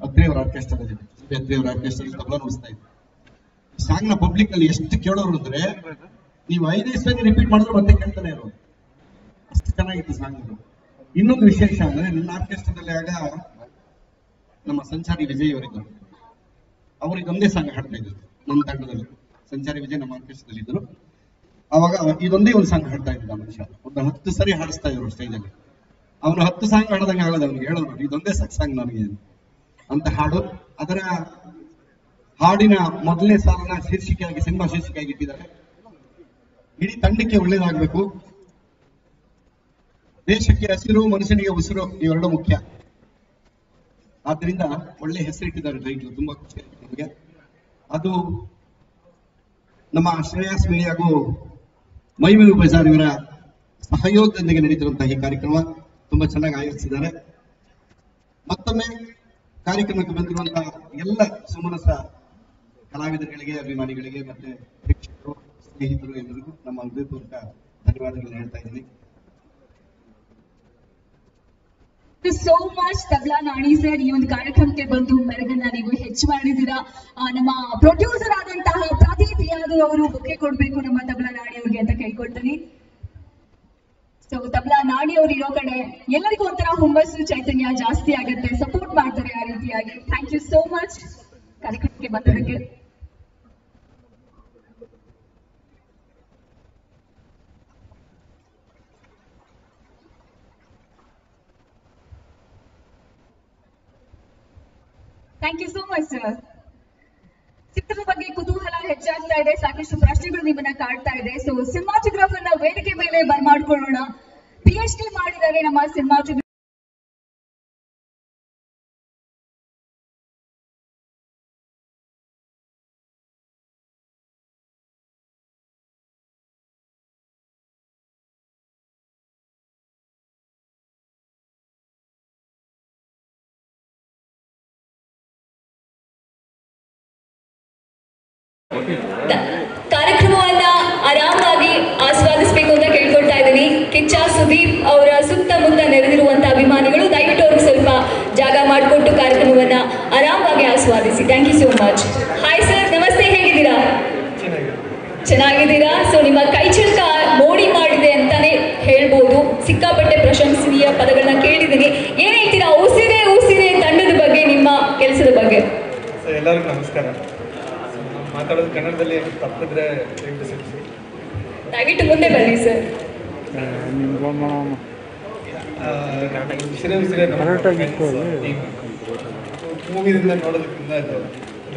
ಅತ್ರಿಯವರ ಆರ್ಕೆಸ್ಟ್ರಾದಲ್ಲಿ ಅತ್ರಿಯವರ ಆರ್ಕೆಸ್ಟ್ರಾದಲ್ಲಿ ತಬಲಾ ನುಡಿಸ್ತಾ ಇದ್ದೆ. ಸಾಂಗ್ ನ ಪಬ್ಲಿಕ್ ಅಲ್ಲಿ ಎಷ್ಟು ಕೇಳೋರು ಅಂದ್ರೆ ನೀವು 5 ಸಲ ರಿಪೀಟ್ ಮಾಡಿದ್ರು ಮತ್ತೆ ಕೇಳ್ತಾನೆ ಇರೋದು, ಅಷ್ಟು ಚೆನ್ನಾಗಿತ್ತು ಸಾಂಗ್. ಇನ್ನೊಂದು ವಿಶೇಷ ಅಂದ್ರೆ ನನ್ನ ಆರ್ಕೆಸ್ಟ್ರಾದಲ್ಲಿ ಆಗ ನಮ್ಮ ಸಂಚಾರಿ ವಿಜಯ್ ಅವರಿದ್ದರು, ಅವ್ರಿಗೆ ಒಂದೇ ಸಾಂಗ್ ಹಾಡ್ತಾ ಇದ್ರು ನಮ್ಮ ತಂಡದಲ್ಲಿ. ಸಂಚಾರಿ ವಿಜಯ್ ನಮ್ಮ ಆರ್ಕೆಸ್ಟ್ರಾದಲ್ಲಿ ಇದ್ರು. ಅವಾಗ ಇದೊಂದೇ ಒಂದು ಸಾಂಗ್ ಹಾಡ್ತಾ ಇದ್ದ ಮನುಷ್ಯ. ಒಂದು 10 ಸರಿ ಹಾಡಿಸ್ತಾ ಇದ್ರು ಸ್ಟೇಜಲ್ಲಿ. ಅವನು 10 ಸಾಂಗ್ ಹಾಡದಂಗೆ ಆಗೋದು, ಅವ್ನಿಗೆ ಹೇಳೋರು ಇದೊಂದೇ ಸಾಂಗ್ ನನಗೆ ಅಂತ ಹಾಡು. ಅದರ ಹಾಡಿನ ಮೊದಲನೇ ಸಾಲನ್ನ ಶೀರ್ಷಿಕೆಯಾಗಿ, ಸಿನಿಮಾ ಶೀರ್ಷಿಕೆಯಾಗಿ ಇಟ್ಟಿದ್ದಾರೆ. ಇಡೀ ತಂಡಕ್ಕೆ ಒಳ್ಳೇದಾಗಬೇಕು, ದೇಶಕ್ಕೆ ಹಸಿರು, ಮನುಷ್ಯನಿಗೆ ಉಸಿರು, ಇವೆರಡು ಮುಖ್ಯ. ಆದ್ರಿಂದ ಒಳ್ಳೆ ಹೆಸರಿಟ್ಟಿದ್ದಾರೆ ಟೈಟ್ಲು, ತುಂಬಾ ಖುಷಿ ಆಯ್ತು ನಮಗೆ. ಅದು ನಮ್ಮ ಶ್ರೇಯಸ್ ಮೀಡಿಯಾಗೂ ಮೈಮೇಲು ಬಜಾರ್ ಇವರ ಸಹಯೋಗದೊಂದಿಗೆ ನಡೀತಿರುವಂತಹ ಈ ಕಾರ್ಯಕ್ರಮ ತುಂಬಾ ಚೆನ್ನಾಗಿ ಆಯೋಜಿಸಿದ್ದಾರೆ. ಮತ್ತೊಮ್ಮೆ ಕಾರ್ಯಕ್ರಮಕ್ಕೆ ಬಂದಿರುವಂತಹ ಎಲ್ಲ ಸುಮನಸ ಕಲಾವಿದರುಗಳಿಗೆ, ಅಭಿಮಾನಿಗಳಿಗೆ, ಮತ್ತೆ ಪ್ರೇಕ್ಷಕರು, ಸ್ನೇಹಿತರು ಎಲ್ಲರಿಗೂ ನಮ್ಮ ಹೃದಯಪೂರ್ವಕ ಧನ್ಯವಾದಗಳನ್ನು ಹೇಳ್ತಾ ಇದ್ದೀನಿ. So much tabla Nani sir, ಈ ಒಂದು ಕಾರ್ಯಕ್ರಮಕ್ಕೆ ಬಂದು ಮೆರಗನ್ನ ನೀವು ಹೆಚ್ಚು ಮಾಡಿದ್ದೀರಾ. ನಮ್ಮ ಪ್ರೊಡ್ಯೂಸರ್ ಆದಂತಹ ಪ್ರದೀಪ್ ಯಾದವ್ ಅವರು ಬುಕ್ಕೆ ಕೊಡ್ಬೇಕು ನಮ್ಮ ತಬ್ಲಾ ನಾಣಿ ಅವ್ರಿಗೆ ಅಂತ ಕೇಳ್ಕೊಳ್ತೀನಿ. ಸೊ ತಬ್ಲಾ ನಾಣಿ ಅವ್ರು ಇರೋ ಕಡೆ ಎಲ್ಲರಿಗೂ ಒಂಥರ ಹುಮ್ಮಸ್ಸು, ಚೈತನ್ಯ ಜಾಸ್ತಿ ಆಗುತ್ತೆ, ಸಪೋರ್ಟ್ ಮಾಡ್ತಾರೆ ಆ ರೀತಿಯಾಗಿ. ಥ್ಯಾಂಕ್ ಯು ಸೋ ಮಚ್ ಕಾರ್ಯಕ್ರಮಕ್ಕೆ ಬಂದದಕ್ಕೆ. Thank you so much sir. ಚಿತ್ರದ ಬಗ್ಗೆ ಕುತೂಹಲ ಹೆಚ್ಚಾಗ್ತಾ ಇದೆ, ಸಾಕಷ್ಟು ಪ್ರಶ್ನೆಗಳು ನಿಮ್ಮನ್ನ ಕಾಡ್ತಾ ಇದೆ. ಸೊ ಸಿನಿಮಾಟೋಗ್ರಾಫರ್ ನ ವೇದಿಕೆ ಮೇಲೆ ಬರ್ಮಾಡ್ಕೊಳ್ಳೋಣ. PhD ಮಾಡಿದ್ದಾರೆ ನಮ್ಮ ಸಿನಿಮಾಟೋಗ್ರಾಫರ್. ಕಾರ್ಯಕ್ರಮವನ್ನ ಆರಾಮಾಗಿ ಆಸ್ವಾದಿಸಬೇಕು ಅಂತ ಕೇಳ್ಕೊಳ್ತಾ ಇದ್ದೀನಿ. ಕಿಚ್ಚ ಸುದೀಪ್ ಅವರ ಸುತ್ತಮುತ್ತ ನೆರೆದಿರುವಂತಹ ಅಭಿಮಾನಿಗಳು ದಯವಿಟ್ಟು ಅವ್ರಿಗೆ ಸ್ವಲ್ಪ ಜಾಗ ಮಾಡಿಕೊಟ್ಟು ಕಾರ್ಯಕ್ರಮವನ್ನ ಆರಾಮಾಗಿ ಆಸ್ವಾದಿಸಿ. Thank you so much. Hi sir, ನಮಸ್ತೆ, ಹೇಗಿದ್ದೀರಾ? ಚೆನ್ನಾಗಿದ್ದೀರಾ? ಸೊ ನಿಮ್ಮ ಕೈಚಳಕ ಮೋಡಿ ಮಾಡಿದೆ ಅಂತಾನೆ ಹೇಳ್ಬೋದು. ಸಿಕ್ಕಾಪಟ್ಟೆ ಪ್ರಶಂಸನೀಯ ಪದಗಳನ್ನ ಕೇಳಿದ್ದೀನಿ. ಏನ್ ಹೇಳ್ತೀರಾ ಉಸಿರೇ ಉಸಿರೇ ತಂಡದ ಬಗ್ಗೆ, ನಿಮ್ಮ ಕೆಲಸದ ಬಗ್ಗೆ? ಎಲ್ಲರಿಗೂ ನಮಸ್ಕಾರ. ಮಾತಾಡೋದು ಕನ್ನಡದಲ್ಲಿ ತಪ್ಪಿದ್ರೆ ದಯವಿಟ್ಟು ಮುಂದೆ ಬನ್ನಿ ಸರ್. ಉಸಿರೇ ಉಸಿರೇ ಮೂವಿದಿಂದ ನೋಡೋದಕ್ಕಿಂತ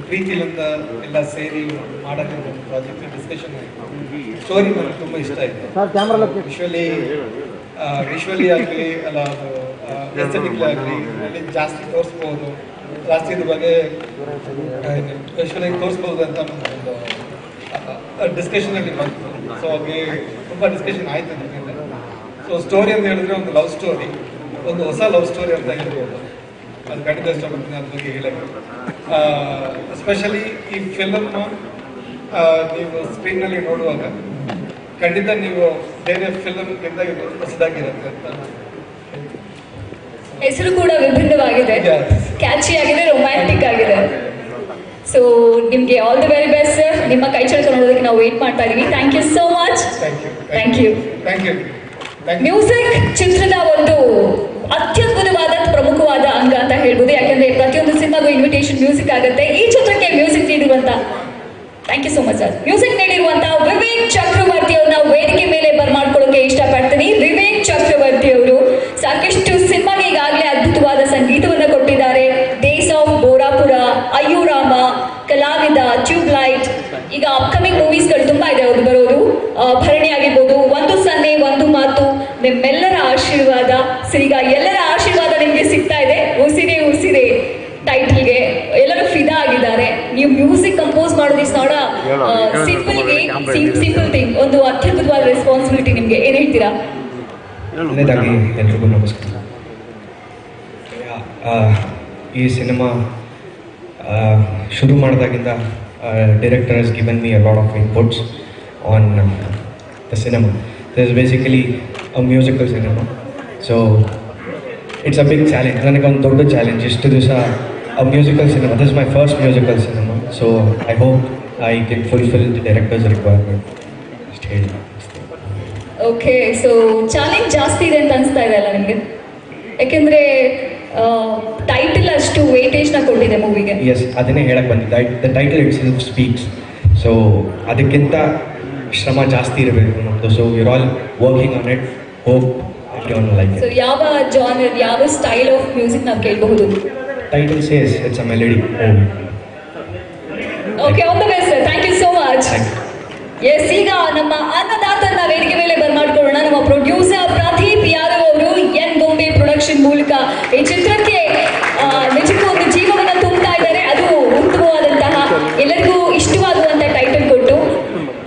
ಪ್ರೀತಿಲಿಂದ ಎಲ್ಲ ಸೇರಿ ಮಾಡೋಕ್ಕೆ ಒಂದು ಪ್ರಾಜೆಕ್ಟ್ ಡಿಸ್ಕಷನ್ ಆಯಿತು. ಸ್ಟೋರಿ ನನಗೆ ತುಂಬ ಇಷ್ಟ ಆಯಿತು. ವಿಶ್ವಲಿ ಆಗಲಿ ಅಲ್ಲ, ಅದು ಎಸ್ಥೆಟಿಕ್ಲಿ ಆಗಲಿ ಜಾಸ್ತಿ ತೋರಿಸ್ಬೋದು, ಜಾಸ್ತಿ ಇದ್ರ ಬಗ್ಗೆ ವಿಶ್ವಲಾಗಿ ತೋರಿಸ್ಬೋದು ಅಂತ ಒಂದು ಡಿಸ್ಕಷನಲ್ಲಿ ಬಂತು. ಸೊ ಹಾಗೆ ತುಂಬ ಡಿಸ್ಕಷನ್ ಆಯಿತು ನನ್ನ ಮೇಲೆ. ಸೊ ಸ್ಟೋರಿ ಅಂತ ಹೇಳಿದ್ರೆ ಒಂದು ಲವ್ ಸ್ಟೋರಿ, ಒಂದು ಹೊಸ ಲವ್ ಸ್ಟೋರಿ ಅಂತ ಹೇಳ್ಬೋದು. ಅದು ಖಂಡಿತ ಇಷ್ಟಪಡ್ತೀನಿ ಅದ್ರ ಬಗ್ಗೆ ಹೇಳಕ್ಕೆ. ಎಸ್ಪೆಷಲಿ ಈ ಫಿಲಮ್ ನೀವು ಸ್ಕ್ರೀನ್ನಲ್ಲಿ ನೋಡುವಾಗ ಖಂಡಿತ ನೀವು ಬೇರೆ ಫಿಲಮ್ಗಿಂತ ಇದು ಹೊಸದಾಗಿರುತ್ತೆ ಅಂತ. ಹೆಸರು ಕೂಡ ವಿಭಿನ್ನವಾಗಿದೆ, ಕ್ಯಾಚಿ ಆಗಿದೆ, ರೊಮ್ಯಾಂಟಿಕ್ ಆಗಿದೆ. ಸೊ ನಿಮ್ಗೆ all the very best sir. ನಿಮ್ಮ ಕೈ ಚಳಕ ನೋಡೋದಕ್ಕೆ ನಾವು ವೇಟ್ ಮಾಡ್ತಾ ಇದೀವಿ. Thank you so much. Thank you. Music ಚಿತ್ರದ ಒಂದು ಅತ್ಯದ್ಭುತವಾದ ಪ್ರಮುಖವಾದ ಅಂಗ ಅಂತ ಹೇಳ್ಬೋದು. ಯಾಕಂದ್ರೆ ಪ್ರತಿಯೊಂದು ಸಿನಿಮಾಗೂ ಇನ್ವಿಟೇಷನ್ ಮ್ಯೂಸಿಕ್ ಆಗುತ್ತೆ. ಈ ಚಿತ್ರಕ್ಕೆ ಮ್ಯೂಸಿಕ್ ನೀಡಿರುವಂತ, thank you so much sir, music ನೀಡಿರುವಂತಹ ವಿವೇಕ್ ಚಕ್ರವರ್ತಿ ಅವ್ರನ್ನ ವೇದಿಕೆ ಮೇಲೆ ಬರ್ಮಾಡ್ಕೊಳ್ಳೋಕೆ ಇಷ್ಟಪಡ್ತೀನಿ. ವಿವೇಕ್ ಚಕ್ರವರ್ತಿ ಅವರು ಸಾಕಷ್ಟು ಸಿನಿಮಾಗೆ ಈಗಾಗಲೇ ಅದ್ಭುತವಾದ ಸಂಗೀತವನ್ನ ಕೊಟ್ಟಿದ್ದಾರೆ. ಡೇಸ್ ಆಫ್ ಬೋರಾಪುರ, ಅಯ್ಯೂರಾಮ, ಕಲಾವಿದ, ಟ್ಯೂಬ್ ಲೈಟ್, ಈಗ ಅಪ್ಕಮಿಂಗ್ ಮೂವೀಸ್ಗಳು ತುಂಬಾ ಇದೆ ಅವ್ರು ಬರೋದು. ಭರಣಿ ಆಗಿರ್ಬೋದು, ಒಂದು ಸನ್ನೆ ಒಂದು ಮಾತು, ನಿಮ್ಮೆಲ್ಲರ ಆಶೀರ್ವಾದ. ಈಗ ಎಲ್ಲರ ಆಶೀರ್ವಾದ ನಿಮ್ಗೆ ಸಿಗ್ತಾ ಇದೆ. ಉಸಿರೇ ಉಸಿರೇ ಟೈಟಲ್ಗೆ ಎಲ್ಲರೂ ಫಿದಾ ಆಗಿದ್ದಾರೆ. ನೀವು ಮ್ಯೂಸಿಕ್ ಕಂಪೋಸ್ ಮಾಡೋದು ಇಸ್ ನಾಟ್ ಸಿಂಪಲ್ ಥಿಂಗ್, ಒಂದು ಅತ್ಯದ್ಭುತವಾದ ರೆಸ್ಪಾನ್ಸಿಬಿಲಿಟಿ ನಿಮ್ಗೆ. ಏನ್ ಹೇಳ್ತೀರಾ? ಒಳ್ಳೆಯದಾಗಿ ಎಲ್ರಿಗೂ ನಮಸ್ಕಾರ. ಈ ಸಿನಿಮಾ ಶುರು ಮಾಡಿದಾಗಿಂದ director has given me a lot of inputs on the cinema. This is basically a musical cinema, so it's a big challenge. ನನಗೆ ಒಂದು ದೊಡ್ಡ ಚಾಲೆಂಜ್. ಇಷ್ಟು ದಿವಸ a musical cinema. This is my first musical cinema, so I hope I can fulfill the director's requirement. Okay, so challenge ಜಾಸ್ತಿ ಇದೆ ಅಂತ ಅನಿಸ್ತಾ ಇದೆ ಅಲ್ಲ ನಿಮಗೆ? ಯಾಕೆಂದರೆ ಟೈಟಲ್ ಅಷ್ಟು ವೇಟೇಜ್ನ ಕೊಟ್ಟಿದೆ ಮೂವಿಗೆ. ಎಸ್, ಅದನ್ನೇ ಹೇಳಕ್ಕೆ ಬಂದಿದ್ದೆ. The title itself speaks. So ಅದಕ್ಕಿಂತ ಶ್ರಮ ಜಾಸ್ತಿ ಇರಬೇಕು ನಮ್ಮದು. So we're all working on it. Hope everyone like it. So ಯಾವ ಜಾನರ್, ಯಾವ ಸ್ಟೈಲ್ ಆಫ್ ಮ್ಯೂಸಿಕ್ ನಾವು ಕೇಳಬಹುದು? Title says it's a melody movie. Okay, all the best sir. Thank you so much. Yes, ಈಗ ನಮ್ಮ ಅನ್ನದಾತನ ವೇದಿಕೆ ಮೇಲೆ ಬರ್ಮಾಡ್ಕೊಳ್ಳೋಣ. ನಮ್ಮ producer Pradeep Yadav ಅವರು ಎನ್ ಬೊಂಬೆ ಪ್ರೊಡಕ್ಷನ್ ಮೂಲಕ ಈ ಚಿತ್ರಕ್ಕೆ ನಿಜಕ್ಕೂ ಒಂದು ಜೀವವನ್ನು ತುಂಬ್ತಾ ಇದ್ದಾರೆ. ಅದು ಉತ್ತಮವಾದಂತಹ, ಎಲ್ಲರಿಗೂ ಇಷ್ಟವಾಗುವಂತಹ ಟೈಟಲ್ ಕೊಟ್ಟು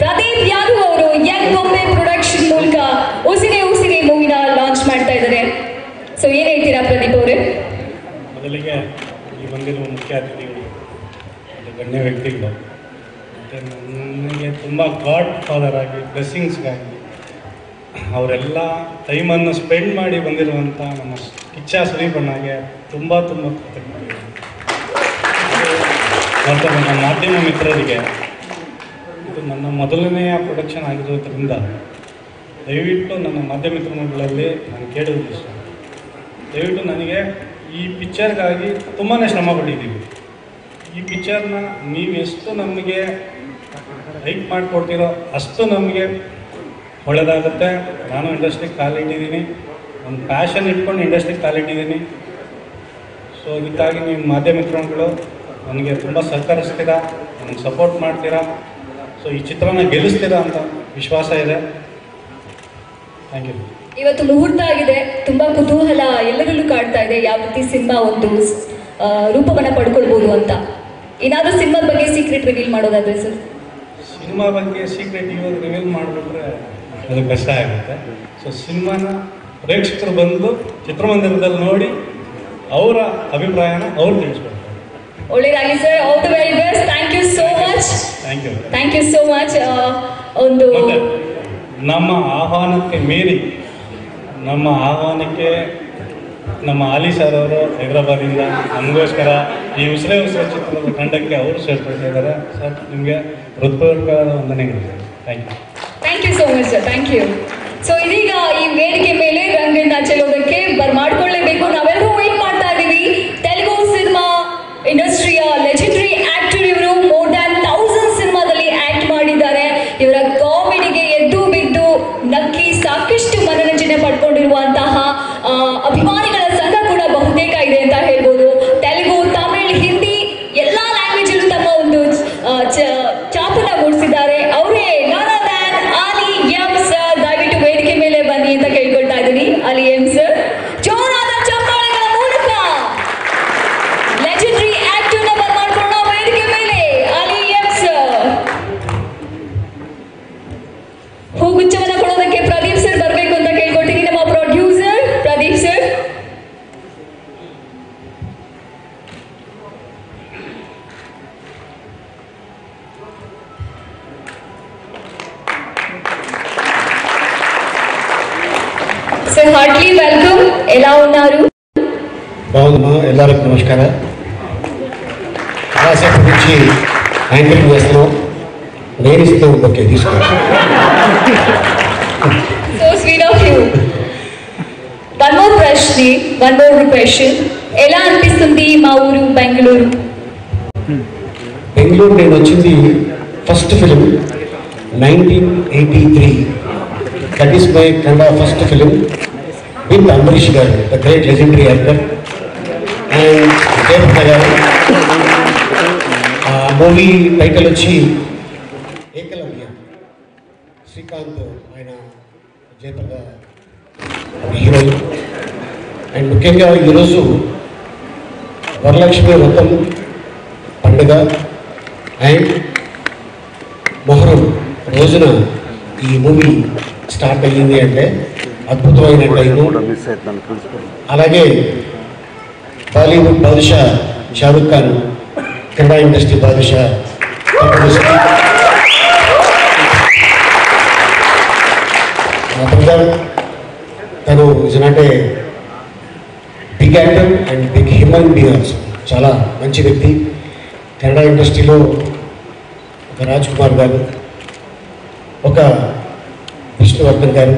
ಪ್ರದೀಪ್ ಯಾದವ್ ಅವರು ಎನ್ ಬೊಂಬೆ ಪ್ರೊಡಕ್ಷನ್ ಮೂಲಕ ಉಸಿರೇ ಉಸಿರೇ ಮೂವಿನ ಲಾಂಚ್ ಮಾಡ್ತಾ ಇದ್ದಾರೆ. ಸೊ ಏನ್ ಹೇಳ್ತೀರಾ ಪ್ರದೀಪ್ ಅವರೇ? ಮೊದಲಿಗೆ ಇಲ್ಲಿ ಬಂದಿರುವ ಮುಖ್ಯ ಅತಿಥಿಗಳು, ಗಣ್ಯ ವ್ಯಕ್ತಿಗಳು, ಮತ್ತು ನನಗೆ ತುಂಬ ಗಾಡ್ ಫಾದರ್ ಆಗಿ ಬ್ಲೆಸ್ಸಿಂಗ್ಸ್ಗಾಗಿ ಅವರೆಲ್ಲ ಟೈಮನ್ನು ಸ್ಪೆಂಡ್ ಮಾಡಿ ಬಂದಿರುವಂಥ ನಮ್ಮ ಕಿಚ್ಚ ಸುದೀಪಣ್ಣಗೆ ತುಂಬ ಕೃತಜ್ಞತೆ. ಮತ್ತು ನನ್ನ ಮಾಧ್ಯಮ ಮಿತ್ರರಿಗೆ, ಇದು ನನ್ನ ಮೊದಲನೆಯ ಪ್ರೊಡಕ್ಷನ್ ಆಗಿರೋದ್ರಿಂದ ದಯವಿಟ್ಟು ನನ್ನ ಮಾಧ್ಯಮ ಮಿತ್ರಗಳಲ್ಲಿ ನಾನು ಕೇಳೋದು ಇಷ್ಟ, ದಯವಿಟ್ಟು ನನಗೆ ಈ ಪಿಕ್ಚರ್ಗಾಗಿ ತುಂಬಾ ಶ್ರಮ ಪಟ್ಟಿದ್ದೀವಿ. ಈ ಪಿಕ್ಚರ್ನ ನೀವು ಎಷ್ಟು ನಮಗೆ ಲೈಕ್ ಮಾಡಿಕೊಡ್ತೀರೋ ಅಷ್ಟು ನಮಗೆ ಒಳ್ಳೆಯದಾಗುತ್ತೆ. ನಾನು ಇಂಡಸ್ಟ್ರಿಗೆ ಕಾಲಿಟ್ಟಿದ್ದೀನಿ, ಒಂದು ಪ್ಯಾಷನ್ ಇಟ್ಕೊಂಡು ಇಂಡಸ್ಟ್ರಿಗೆ ಕಾಲಿಟ್ಟಿದ್ದೀನಿ. ಸೊ ಇದಕ್ಕಾಗಿ ನಿಮ್ಮ ಮಾಧ್ಯಮ ಮಿತ್ರಗಳು ನನಗೆ ತುಂಬ ಸಹಕರಿಸ್ತೀರಾ, ನನಗೆ ಸಪೋರ್ಟ್ ಮಾಡ್ತೀರಾ. ಸೊ ಈ ಚಿತ್ರನ ಗೆಲ್ಲಿಸ್ತೀರಾ ಅಂತ ವಿಶ್ವಾಸ ಇದೆ. Thank you. ಇವತ್ತು ಮುಹೂರ್ತ ಆಗಿದೆ, ತುಂಬಾ ಕುತೂಹಲ ಎಲ್ಲರಲ್ಲೂ ಕಾಡ್ತಾ ಇದೆ. ಯಾವ ರೀತಿ ಸಿನಿಮಾ ಒಂದು ರೂಪವನ್ನ ಪಡ್ಕೊಳ್ಬೋದು ಅಂತ. ಏನಾದರೂ ಸಿನಿಮಾದ ಬಗ್ಗೆ ಸೀಕ್ರೆಟ್ ರಿವೀಲ್ ಮಾಡೋದಾದ್ರೆ ಸರ್? ಸಿನಿಮಾ ಬಗ್ಗೆ ಸೀಕ್ರೆಟ್ ಇವಾಗ ರಿವೀಲ್ ಮಾಡಿಬಿಟ್ರೆ ಅದು ಕಷ್ಟ ಆಗುತ್ತೆ. ಸೊ ಸಿನಿಮಾನ ಪ್ರೇಕ್ಷಕರು ಬಂದು ಚಿತ್ರಮಂದಿರದಲ್ಲಿ ನೋಡಿ ಅವರ ಅಭಿಪ್ರಾಯನ ಅವ್ರು ತಿಳಿಸ್ಕೊಡ್ತಾರೆ. ಒಳ್ಳೆಯದಾಗಿ sir, all the very best. Thank you so much. Thank you so much. ಒಂದು ನಮ್ಮ ಆಹ್ವಾನಕ್ಕೆ ಮೀರಿ, ನಮ್ಮ ಆಹ್ವಾನಕ್ಕೆ ನಮ್ಮ ಆಲಿ ಸರ್ ಅವರು ಹೈದರಾಬಾದಿಂದ ನಮಗೋಸ್ಕರ ಈ ಉಸಿರೇ ಚಿತ್ರದ ತಂಡಕ್ಕೆ ಅವರು ಸೇರ್ಕೊಳ್ತಿದ್ದಾರೆ. ಸರ್, ನಿಮಗೆ ಹೃತ್ಪೂರ್ವಕವಾದ ವಂದನೆಗಳು. Thank you so much sir. Thank you. So ಇದೀಗ ಈ ವೇದಿಕೆ ಮೇಲೆ ರಂಗನ್ನ ಚೆಲ್ಲೋದಕ್ಕೆ ಮಾಡ್ಕೊಳ್ಳೇಬೇಕು. ನಾವೆಲ್ಲರೂ ವೇಟ್ ಮಾಡ್ತಾ ಇದ್ದೀವಿ. ತೆಲುಗು ಸಿನಿಮಾ ಇಂಡಸ್ಟ್ರಿಯ ಲೆಜೆಂಡರಿ ಆಕ್ಟರ್ ಇವರು. ಮೋರ್ ದ್ಯಾನ್ 1000 ಸಿನಿಮಾದಲ್ಲಿ ಆಕ್ಟ್ ಮಾಡಿದ್ದಾರೆ. ಇವರ ಕಾಮಿಡಿಗೆ ಎದ್ದು ಬಿದ್ದು ನಕ್ಕಿ ಸಾಕಷ್ಟು ಮನರಂಜನೆ ಪಡ್ಕೊಂಡಿರುವಂತಹ ಅಭಿಮಾನಿಗಳ ಸಂಘ ಕೂಡ ಬಹುತೇಕ ಇದೆ ಅಂತ ಹೇಳ್ಬೋದು. ತೆಲುಗು, ತಮಿಳ್, ಹಿಂದಿ ಎಲ್ಲ ಲ್ಯಾಂಗ್ವೇಜ್ ಅಲ್ಲೂ ತಮ್ಮ ಒಂದು ಚಾಪನ್ನ ಮೂಡಿಸಿದ್ದಾರೆ. ಅವರೇ ನಾನ್ ದ್ಯಾನ್ ಆಲಿ ಎಂ ಸರ್. ದಯವಿಟ್ಟು ವೇದಿಕೆ ಮೇಲೆ ಬನ್ನಿ ಅಂತ ಕೇಳ್ಕೊಳ್ತಾ ಇದ್ದೀನಿ. ಆಲಿ ಎಂ ಸರ್, ಜೋರಾದ ಚಪ್ಪಾಳೆಗಳ ಮೂಲಕ ಲೆಜೆಂಡರಿ ಆಕ್ಟರ್ನ ಬರ್ಮಾಡ್ಕೊಳ್ಳೋಣ ವೇದಿಕೆ ಮೇಲೆ. ಆಲಿ ಎಂ ಸರ್. ಹೂಗುಚ್ಛವನ್ನ ಕೊಡೋದಕ್ಕೆ ಪ್ರದೀಪ್ ಸರ್ ಬರಬೇಕು ಅಂತ ಕೇಳ್ಕೊಳ್ತೀನಿ. ನಮ್ಮ producer Pradeep sir. Sir, heartly welcome. ఎలా ఉన్నారు? బాగుందమ్మా. ఎల్లరికీ నమస్కారం. చాలాసేపు నుంచి యాంకరింగ్ చేస్తున్నాం. నేను ఇస్తే ఓకే తీసుకో. So sweet of you. One more question. ఎలా అనిపిస్తుంది మా ఊరు బెంగళూరు? బెంగళూరు నేను వచ్చింది first film 1983. That is my Kannada first film with Ambareesh గారు, the great legendary actor, and Jayaprada గారు. మూవీ టైటిల్ వచ్చి ఏకలవ్య. శ్రీకాంత్ ఆయన జయప్రద హీరోయిన్. అండ్ ముఖ్యంగా ఈరోజు వరలక్ష్మి వ్రతం పండుగ అండ్ మొహరం రోజున ఈ మూవీ స్టార్ట్ అయ్యింది అంటే అద్భుతమైన టైము. అలాగే బాలీవుడ్ బాదుషా షారుఖ్ ఖాన్, కన్నడ ఇండస్ట్రీ బాదుషా తను is not a big actor and big human being also. చాలా మంచి వ్యక్తి. కన్నడ ఇండస్ట్రీలో ఒక రాజ్ కుమార్ గారు, ఒక విష్ణువర్ధన్ గారు,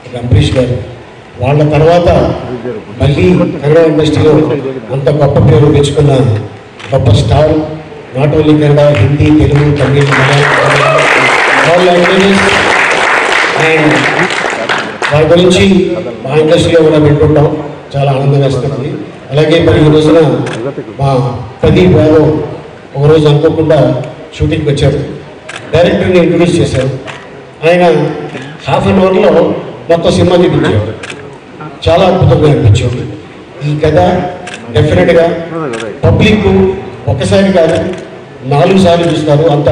ఒక అంబరీష్ గారు, వాళ్ళ తర్వాత మళ్ళీ కన్నడ ఇండస్ట్రీలో అంత గొప్ప పేరు తెచ్చుకున్న గొప్ప star. Not only Kannada, Hindi, Telugu, Tamil, all languages. And వాళ్ళ గురించి మా ఇండస్ట్రీలో కూడా వింటుంటాం, చాలా ఆనందంగా వేస్తుంది. అలాగే మరి ఈ రోజున మా ప్రదీప్ గారు ఒకరోజు అనుకోకుండా షూటింగ్కి వచ్చారు. డైరెక్టర్ని ఇంట్రొడ్యూస్ చేశారు. ఆయన హాఫ్ అన్ అవర్లో మొత్తం సినిమా చూపించారు. చాలా అద్భుతంగా అనిపించింది. ఈ కథ డెఫినెట్గా పబ్లిక్ ఒక్కసారి కాదు 4 సార్లు చూస్తారు, అంత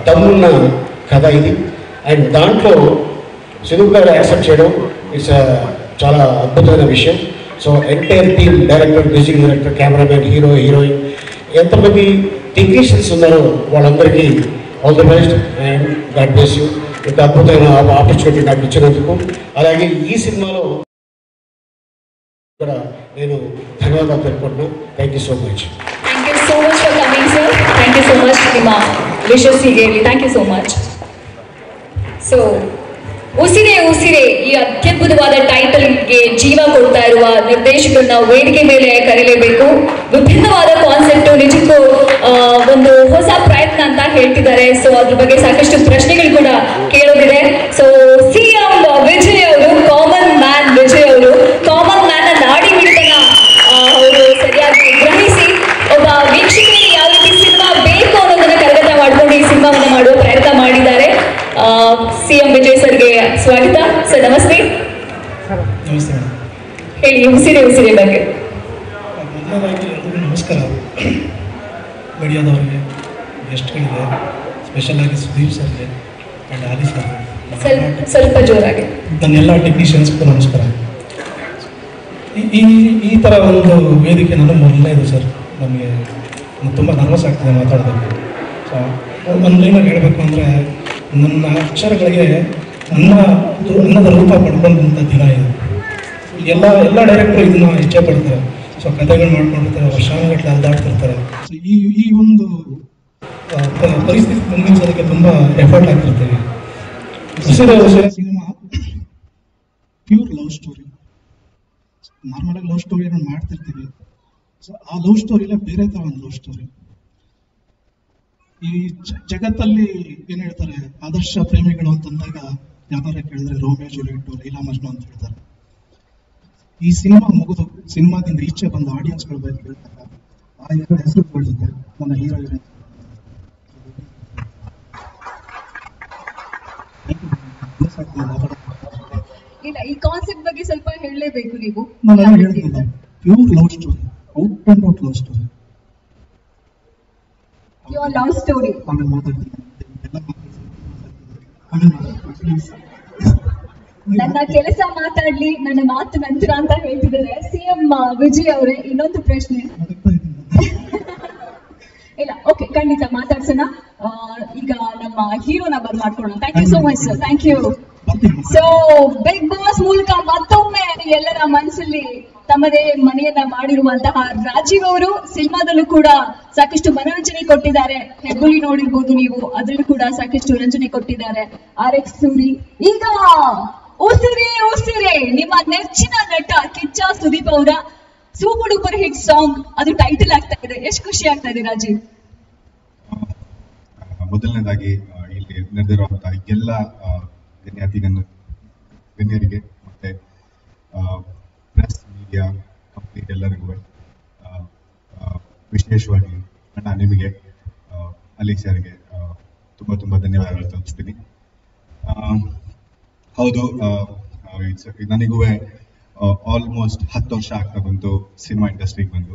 దమ్మున్న కథ ఇది. అండ్ దాంట్లో సినిమా గారు యాక్సెప్ట్ చేయడం ఇట్స్ చాలా అద్భుతమైన విషయం. So entire team, director, music director, cameraman, hero, heroine, ఎంతమంది టెక్నీషియన్స్ ఉన్నారో వాళ్ళందరికీ all the best and God bless you. ఇంత అద్భుతమైన ఆపర్చునిటీ నాకు ఇచ్చినందుకు. అలాగే ఈ సినిమాలో కూడా నేను ధన్యవాదాలు తెలుపుకుంటున్నాను. Thank you so much. Thank you so much for coming, sir. Thank you so much, Nima. Wishes higeli. Thank you so much. So, ಉಸಿರೇ ಉಸಿರೇ ಈ ಅತ್ಯದ್ಭುತವಾದ ಟೈಟಲ್ಗೆ ಜೀವ ಕೊಡ್ತಾ ಇರುವ ನಿರ್ದೇಶಕರನ್ನ ವೇದಿಕೆ ಮೇಲೆ ಕರೀಲೇಬೇಕು. ವಿಭಿನ್ನವಾದ ಕಾನ್ಸೆಪ್ಟ್, ನಿಜಕ್ಕೂ ಒಂದು ಹೊಸ ಪ್ರಯತ್ನ ಅಂತ ಹೇಳ್ತಿದ್ದಾರೆ. ಸೊ ಅದ್ರ ಬಗ್ಗೆ ಸಾಕಷ್ಟು ಪ್ರಶ್ನೆಗಳು ಕೂಡ ಕೇಳೋದಿದೆ. ಸೊ ಸಿಎಂ ವಿಜಯ್ ಅವರು, ಕಾಮನ್ ಮ್ಯಾನ್ ವಿಜಯ್ ಅವರು, ಕಾಮನ್ ಮ್ಯಾನ್ ನಾಡಿ ಮಿಡಿತನ ಅವರು ಸರಿಯಾಗಿ ಗ್ರಹಿಸಿ ಒಬ್ಬ ವೀಕ್ಷಕರಿಗೆ ಯಾವ ರೀತಿ ಸಿನಿಮಾ ಬೇಕು ಅನ್ನೋದನ್ನ ಕರಗತ ಮಾಡ್ಕೊಂಡು ಈ ಸಿನಿಮಾವನ್ನು ಮಾಡುವ ಪ್ರಯತ್ನ ಮಾಡಿದ್ದಾರೆ. ಸಿಎಂ ವಿಜಯ್ ಸರ್ಗೆ ಸ್ವಾಗತ. ಸರ್ ನಮಸ್ತೆ. ನಮಸ್ತೆ. ಹೇಳಿ ಉಸಿರೇ ಉಸಿರೇ ಬಗ್ಗೆ. ಮೊದಲನೇದಾಗಿ ಎಲ್ಲರಿಗೂ ನಮಸ್ಕಾರ. ಮೀಡಿಯಾದವರಿಗೆ, ಗೆಸ್ಟ್ಗಳಿಗೆ, ಸ್ಪೆಷಲ್ ಆಗಿ ಸುದೀಪ್ ಸರ್ಗೆ ಆ್ಯಂಡ್ ಆಲಿ ಸರ್ಗೆ, ಸ್ವಲ್ಪ ಜೋರಾಗಿ ನನ್ನೆಲ್ಲ ಟೆಕ್ನಿಷಿಯನ್ಸ್ಗೂ ನಮಸ್ಕಾರ. ಈ ಥರ ಒಂದು ವೇದಿಕೆ ನಾನು ಮೊದಲನೇದು ಸರ್. ನಮಗೆ ತುಂಬ ನರ್ವಸ್ ಆಗ್ತದೆ ಮಾತಾಡೋದಕ್ಕೆ. ಸೊ ಒಂದು ಲೈನಾಗಿ ಹೇಳಬೇಕು ಅಂದರೆ, ನನ್ನ ಅಕ್ಷರಗಳಿಗೆ ಅನ್ನದ ರೂಪ ಪಡ್ಕೊಂಡಂಥ ದಿನ ಇದು. ಎಲ್ಲ ಡೈರೆಕ್ಟರ್ ಇದನ್ನ ಇಚ್ಛೆ ಪಡ್ತಾರೆ. ಸೊ ಕಥೆಗಳು ಮಾಡ್ಕೊಂಡಿರ್ತಾರೆ, ವರ್ಷಾನುಗಟ್ಟಲೆ ಅಲ್ದಾಡ್ತಿರ್ತಾರೆ. ಸೊ ಈ ಒಂದು ಪರಿಸ್ಥಿತಿ ಮುಂದಿಸೋದಕ್ಕೆ ತುಂಬ ಎಫರ್ಟ್ ಆಗ್ತಿರ್ತೀವಿ. ಉಸಿರೇ ಸಿನಿಮಾ ಪ್ಯೂರ್ ಲವ್ ಸ್ಟೋರಿ. ನಾರ್ಮಲಾಗಿ ಲವ್ ಸ್ಟೋರಿಯನ್ನು ಮಾಡ್ತಿರ್ತೀವಿ. ಸೊ ಆ ಲವ್ ಸ್ಟೋರಿಲ್ಲ ಬೇರೆ ಥರ ಒಂದು ಲವ್ ಸ್ಟೋರಿ. ಈ ಜಗತ್ತಲ್ಲಿ ಏನ್ ಹೇಳ್ತಾರೆ, ಆದರ್ಶ ಪ್ರೇಮಿಗಳು ಅಂತಂದಾಗ ಯಾವ್ದಾರ ಕೇಳಿದ್ರೆ ರೋಮಿಯೋ ಜೂಲಿಯಟ್, ಲೈಲಾ ಮಜ್ನು ಅಂತ ಹೇಳ್ತಾರೆ. ಈ ಸಿನಿಮಾ ಮುಗಿದು ಸಿನಿಮಾದಿಂದ ಈಚೆ ಬಂದ ಆಡಿಯನ್ಸ್ಗಳು ಬಗ್ಗೆ ಹೇಳ್ತಾರೆ, ಆ 2 ಹೆಸರುಗಳ ಜೊತೆ ನನ್ನ ಹೀರೋ ಇಲ್ಲ, ಈ ಕಾನ್ಸೆಪ್ಟ್ ಬಗ್ಗೆ ಸ್ವಲ್ಪ ಹೇಳಲೇಬೇಕು ನೀವು. ನಾನು ಹೇಳ್ತಿದ್ದೆ, pure love story, out and out love story. Your love story. ನನ್ನ ಕೆಲಸ ಮಾತಾಡ್ಲಿ, ನನ್ನ ಮಾತು ನಂತರ ಅಂತ ಹೇಳ್ತಿದ್ದಾರೆ ಸಿಎಂ ವಿಜಯ್ ಅವರೇ. ಇನ್ನೊಂದು ಪ್ರಶ್ನೆ ಇಲ್ಲ, ಓಕೆ, ಖಂಡಿತ ಮಾತಾಡ್ಸೋಣ. ಈಗ ನಮ್ಮ ಹೀರೋನ ಬರ್ಮಾಡ್ಕೊಳ್ಳೋಣ. Thank you so much sir. Thank you. So Bigg Boss ಮೂಲಕ ಮತ್ತೊಮ್ಮೆ ಎಲ್ಲರ ಮನಸ್ಸಲ್ಲಿ ತಮ್ಮದೇ ಮನೆಯನ್ನ ಮಾಡಿರುವಂತಹ ರಾಜೀವ್ ಅವರು ಸಿನಿಮಾದಲ್ಲೂ ಕೂಡ ಸಾಕಷ್ಟು ಮನೋರಂಜನೆ ಕೊಟ್ಟಿದ್ದಾರೆ. ಹೆಬ್ಬುಲಿ ನೋಡಿರ್ಬೋದು ನೀವು, ಅದರಲ್ಲೂ ಕೂಡ ಸಾಕಷ್ಟು ರಂಜನೆ ಕೊಟ್ಟಿದ್ದಾರೆ. RX ಸೂರಿ. ಈಗ ಉಸಿರೇ ಉಸಿರೇ ನಿಮ್ಮ ನೆಚ್ಚಿನ ನಟ ಕಿಚ್ಚ ಸುದೀಪ್ ಅವರ ಸೂಪರ್ ಡೂಪರ್ ಹಿಟ್ ಸಾಂಗ್, ಅದು ಟೈಟಲ್ ಆಗ್ತಾ ಇದೆ. ಎಷ್ಟು ಖುಷಿ ಆಗ್ತಾ ಇದೆ ರಾಜೀವ್? ಮೊದಲನೇದಾಗಿ ಇಲ್ಲಿ ನೆರೆದಿರುವಂತಹ ಎಲ್ಲ ಗಣ್ಯರಿಗೆ ಮತ್ತೆ ಪ್ರೆಸ್ ಮೀಡಿಯಾ ಕಂಪ್ನಿ ಎಲ್ಲರಿಗೂ ವಿಶೇಷವಾಗಿ ಅಣ್ಣ ನಿಮಗೆ, ಅಲಿ ಸರ್ಗೆ ತುಂಬ ಧನ್ಯವಾದಗಳು ತಲುಪಿಸ್ತೀನಿ. ಹೌದು, ನನಗೂ ಆಲ್ಮೋಸ್ಟ್ 10 ವರ್ಷ ಆಗ್ತಾ ಬಂತು ಸಿನಿಮಾ ಇಂಡಸ್ಟ್ರಿಗೆ ಬಂದು.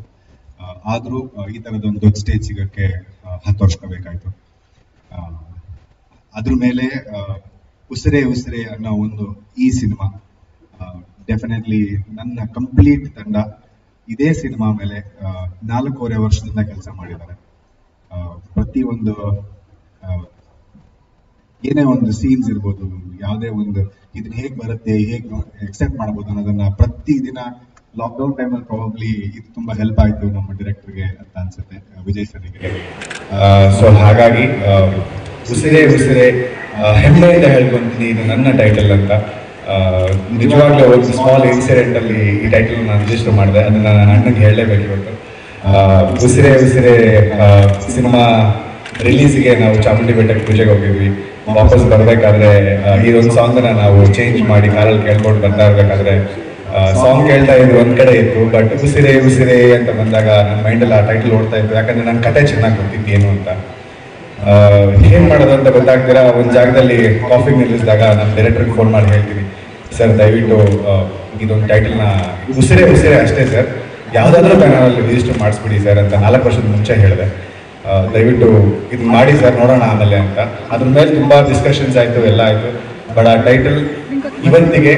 ಆದರೂ ಈ ಥರದೊಂದು ದೊಡ್ಡ ಸ್ಟೇಜ್ ಸಿಗೋಕ್ಕೆ 10 ವರ್ಷ ಬೇಕಾಯಿತು. ಅದ್ರ ಮೇಲೆ ಉಸಿರೇ ಉಸಿರೇ ಅನ್ನೋ ಒಂದು ಈ ಸಿನಿಮಾ ಡೆಫಿನೆಟ್ಲಿ ನನ್ನ ಕಂಪ್ಲೀಟ್ ತಂಡ ಇದೇ ಸಿನಿಮಾ ಮೇಲೆ 4.5 ವರ್ಷದಿಂದ ಕೆಲಸ ಮಾಡಿದ್ದಾರೆ. ಪ್ರತಿಯೊಂದು ಏನೇ ಒಂದು ಸೀನ್ಸ್ ಇರ್ಬೋದು, ಯಾವುದೇ ಒಂದು ಇದನ್ನ ಹೇಗೆ ಬರುತ್ತೆ, ಹೇಗೆ ಎಕ್ಸೆಪ್ಟ್ ಮಾಡ್ಬೋದು ಅನ್ನೋದನ್ನ ಪ್ರತಿದಿನ ಲಾಕ್ಡೌನ್ ಟೈಮಲ್ಲಿ ಪ್ರಾಬಬ್ಲಿ ಇದು ತುಂಬಾ ಹೆಲ್ಪ್ ಆಯಿತು ನಮ್ಮ ಡೈರೆಕ್ಟರ್ಗೆ ಅಂತ ಅನ್ಸುತ್ತೆ, ವಿಜಯ್ ಸರ್ಗೆ. ಸೊ ಹಾಗಾಗಿ ಉಸಿರೇ ಉಸಿರೇ ಹೆಮ್ಮೆಯಿಂದ ಹೇಳ್ಕೊಂತೀನಿ, ಇದು ನನ್ನ ಟೈಟಲ್ ಅಂತ. ನಿಜವಾಗ್ಲೂ ಒಂದು ಸ್ಮಾಲ್ ಇನ್ಸಿಡೆಂಟ್ ಅಲ್ಲಿ ಈ ಟೈಟಲ್ ನಾನು ರಿಜಿಸ್ಟರ್ ಮಾಡಿದೆ, ಅದನ್ನ ನನ್ನ ಅಣ್ಣಗೆ ಹೇಳಲೇಬೇಕು ಇವತ್ತು. ಉಸಿರೇ ಉಸಿರೇ ಸಿನಿಮಾ ರಿಲೀಸ್ಗೆ ನಾವು ಚಾಮುಂಡಿ ಬೆಟ್ಟಕ್ಕೆ ಪೂಜೆಗೆ ಹೋಗಿದ್ವಿ. ವಾಪಸ್ ಬರಬೇಕಾದ್ರೆ ಇದೊಂದು ಸಾಂಗ್ನ ನಾವು ಚೇಂಜ್ ಮಾಡಿ ಕಾರಲ್ಲಿ ಕೇಳ್ಕೊಂಡು ಬರ್ತಾ ಇರ್ಬೇಕಾದ್ರೆ ಸಾಂಗ್ ಕೇಳ್ತಾ ಇದ್ದು ಒಂದ್ ಕಡೆ ಇತ್ತು, ಬಟ್ ಉಸಿರೇ ಉಸಿರೇ ಅಂತ ಬಂದಾಗ ನನ್ನ ಮೈಂಡಲ್ಲಿ ಆ ಟೈಟಲ್ ಓಡ್ತಾ ಇತ್ತು. ಯಾಕಂದ್ರೆ ನನ್ನ ಕತೆ ಚೆನ್ನಾಗಿ ಗೊತ್ತಿತ್ತು ಏನು ಅಂತ. ಏನ್ ಮಾಡೋದು ಅಂತ ಗೊತ್ತಾಗ್ತೀರಾ, ಒಂದು ಜಾಗದಲ್ಲಿ ಕಾಫಿ ನಿಲ್ಲಿಸಿದಾಗ ನಮ್ಮ ಡೈರೆಕ್ಟರ್ಗೆ ಫೋನ್ ಮಾಡಿ ಹೇಳ್ತೀನಿ, ಸರ್ ದಯವಿಟ್ಟು ಇದೊಂದು ಟೈಟಲ್ನ ಉಸಿರೇ ಉಸಿರೇ ಅಷ್ಟೇ ಸರ್, ಯಾವುದಾದ್ರೂ ಬ್ಯಾನರಲ್ಲಿ ರಿಜಿಸ್ಟರ್ ಮಾಡಿಸ್ಬಿಡಿ ಸರ್ ಅಂತ 4 ವರ್ಷದ ಮುಂಚೆ ಹೇಳಿದೆ. ದಯವಿಟ್ಟು ಇದು ಮಾಡಿ ಸರ್, ನೋಡೋಣ ಆಮೇಲೆ ಅಂತ. ಅದ್ರ ಮೇಲೆ ತುಂಬಾ ಡಿಸ್ಕಷನ್ಸ್ ಆಯಿತು, ಎಲ್ಲ ಆಯಿತು. ಬಟ್ ಆ ಟೈಟಲ್ ಇವತ್ತಿಗೆ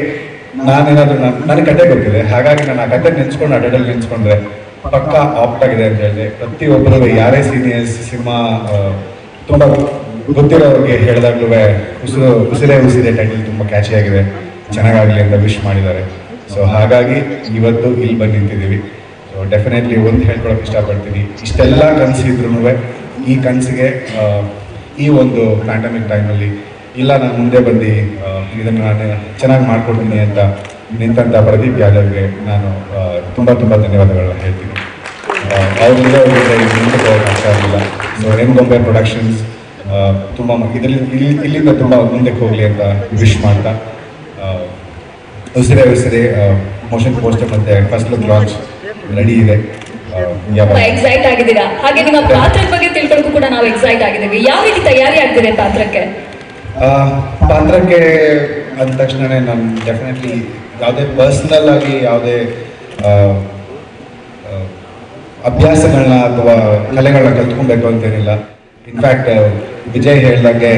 ನಾನೇನಾದ್ರೂ ನನ್ನ ಕತೆ ಗೊತ್ತಿದೆ, ಹಾಗಾಗಿ ನಾನು ಆ ಕತೆ ನೆನ್ಸ್ಕೊಂಡು ಆ ಟೈಟಲ್ ನೆನ್ಸ್ಕೊಂಡ್ರೆ ಪಕ್ಕ ಆಪ್ಟ್ ಆಗಿದೆ ಅಂತ ಹೇಳಿದೆ. ಪ್ರತಿಯೊಬ್ಬರು ಯಾರೇ ಸೀನಿಯರ್ಸ್ ಸಿನಿಮಾ ತುಂಬ ಗೊತ್ತಿರೋರಿಗೆ ಹೇಳಿದಾಗ್ಲೂ ಉಸಿರೇ ಉಸಿರೇ ಟೈಟಲ್ ತುಂಬ ಕ್ಯಾಚಿ ಆಗಿದೆ, ಚೆನ್ನಾಗಾಗಲಿ ಅಂತ ವಿಶ್ ಮಾಡಿದ್ದಾರೆ. ಸೊ ಹಾಗಾಗಿ ಇವತ್ತು ಇಲ್ಲಿ ಬಂದು ನಿಂತಿದ್ದೀವಿ. ಸೊ ಡೆಫಿನೆಟ್ಲಿ ಒಂದು ಹೇಳ್ಕೊಳಕ್ಕೆ ಇಷ್ಟಪಡ್ತೀನಿ, ಇಷ್ಟೆಲ್ಲ ಕನಸಿದ್ರೂ ಈ ಕನಸಿಗೆ ಈ ಒಂದು ಪ್ಯಾಂಡಮಿಕ್ ಟೈಮಲ್ಲಿ ಇಲ್ಲ ನಾನು ಮುಂದೆ ಬಂದು ಇದನ್ನು ನಾನು ಚೆನ್ನಾಗಿ ಮಾಡ್ಕೊಡ್ತೀನಿ ಅಂತ ನಿಂತಂಥ ಪ್ರದೀಪ್ ಯಾದವ್ಗೆ ನಾನು ತುಂಬ ತುಂಬ ಧನ್ಯವಾದಗಳನ್ನ ಹೇಳ್ತೀನಿ. ಅವರಿಂದ ಮುಂದಕ್ಕೆ ಹೋಗಕ್ಕೆ ಆಗಲಿಲ್ಲ. ಸೊ ರೆನ್ಗೊಂಬೆ ಪ್ರೊಡಕ್ಷನ್ಸ್ ತುಂಬ ಇಲ್ಲಿಂದ ತುಂಬ ಮುಂದಕ್ಕೆ ಹೋಗಲಿ ಅಂತ ವಿಶ್ ಮಾಡ್ತಾ, ಉಸಿರೇ ಉಸಿರೇ ಮೋಷನ್ ಪೋಸ್ಟರ್ ಮತ್ತೆ ಫಸ್ಟ್ ಲುಕ್ ಲಾಂಚ್ ರೆಡಿ ಇದೆ. ಎಕ್ಸೈಟ್ ಆಗಿದ್ದೀರಾ? ಹಾಗೆ ನಿಮ್ಮ ಪಾತ್ರದ ಬಗ್ಗೆ ತಿಳ್ಕೊಳ್ಳೋಕ್ಕೂ ಕೂಡ ನಾವು ಎಕ್ಸೈಟ್ ಆಗಿದ್ದೀವಿ. ಯಾವ ರೀತಿ ತಯಾರಿ ಆಗ್ತಿದೆ ಪಾತ್ರಕ್ಕೆ? ಪಾತ್ರಕ್ಕೆ ಅಂದ ತಕ್ಷಣನೇ ನಾನು ಡೆಫಿನೆಟ್ಲಿ ಯಾವುದೇ ಪರ್ಸ್ನಲ್ ಆಗಿ ಯಾವುದೇ ಅಭ್ಯಾಸಗಳನ್ನ ಅಥವಾ ಕಲೆಗಳನ್ನ ಕಲ್ತ್ಕೊಬೇಕು ಅಂತೇನಿಲ್ಲ. ಇನ್ಫ್ಯಾಕ್ಟ್ ವಿಜಯ್ ಹೇಳ್ದಂಗೆ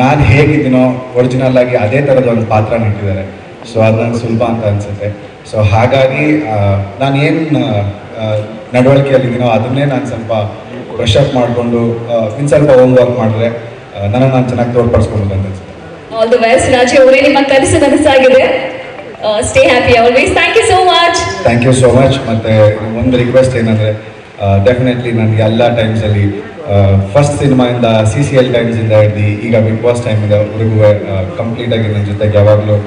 ನಾನು ಹೇಗಿದ್ದೀನೋ ಒರಿಜಿನಲ್ ಆಗಿ ಅದೇ ಥರದ ಒಂದು ಪಾತ್ರ ನಿಂತಿದ್ದಾರೆ. ಸೊ ಅದು ನಂಗೆ ಸುಲಭ ಅಂತ ಅನಿಸುತ್ತೆ. ಸೊ ಹಾಗಾಗಿ ನಾನು ಏನು ನಡವಳಿಕೆಯಲ್ಲಿದ್ದೀನೋ ಅದನ್ನೇ ನಾನು ಸ್ವಲ್ಪ ಬ್ರಷ್ ಅಪ್ ಮಾಡಿಕೊಂಡು ಇನ್ನು ಸ್ವಲ್ಪ ಹೋಮ್ ವರ್ಕ್ ಮಾಡಿದ್ರೆ ನಾನು ಚೆನ್ನಾಗಿ ತೋರ್ಪಡಿಸ್ಕೊಂಡು ಅಂತ ಅನ್ಸುತ್ತೆ. ಆಲ್ ದಿ ಬೆಸ್ಟ್ ರಾಜಿ ಅವರೇ, ನಿಮ್ಮ ಕನಸು ನನಸಾಗಿದೆ. Stay happy always. Thank you so much. Thank you so much. ಮತ್ತು ಒಂದು ರಿಕ್ವೆಸ್ಟ್ ಏನಂದರೆ, ಡೆಫಿನೆಟ್ಲಿ ನನಗೆ ಎಲ್ಲ ಟೈಮ್ಸಲ್ಲಿ ಫಸ್ಟ್ ಸಿನಿಮಾಯಿಂದ CCL ಟೈಮ್ಸಿಂದ ಹಿಡಿದು ಈಗ ಬಿಗ್ ಬಾಸ್ ಟೈಮಿಂದವರೆಗೂ ಕಂಪ್ಲೀಟಾಗಿ ನನ್ನ ಜೊತೆಗೆ ಯಾವಾಗಲೂ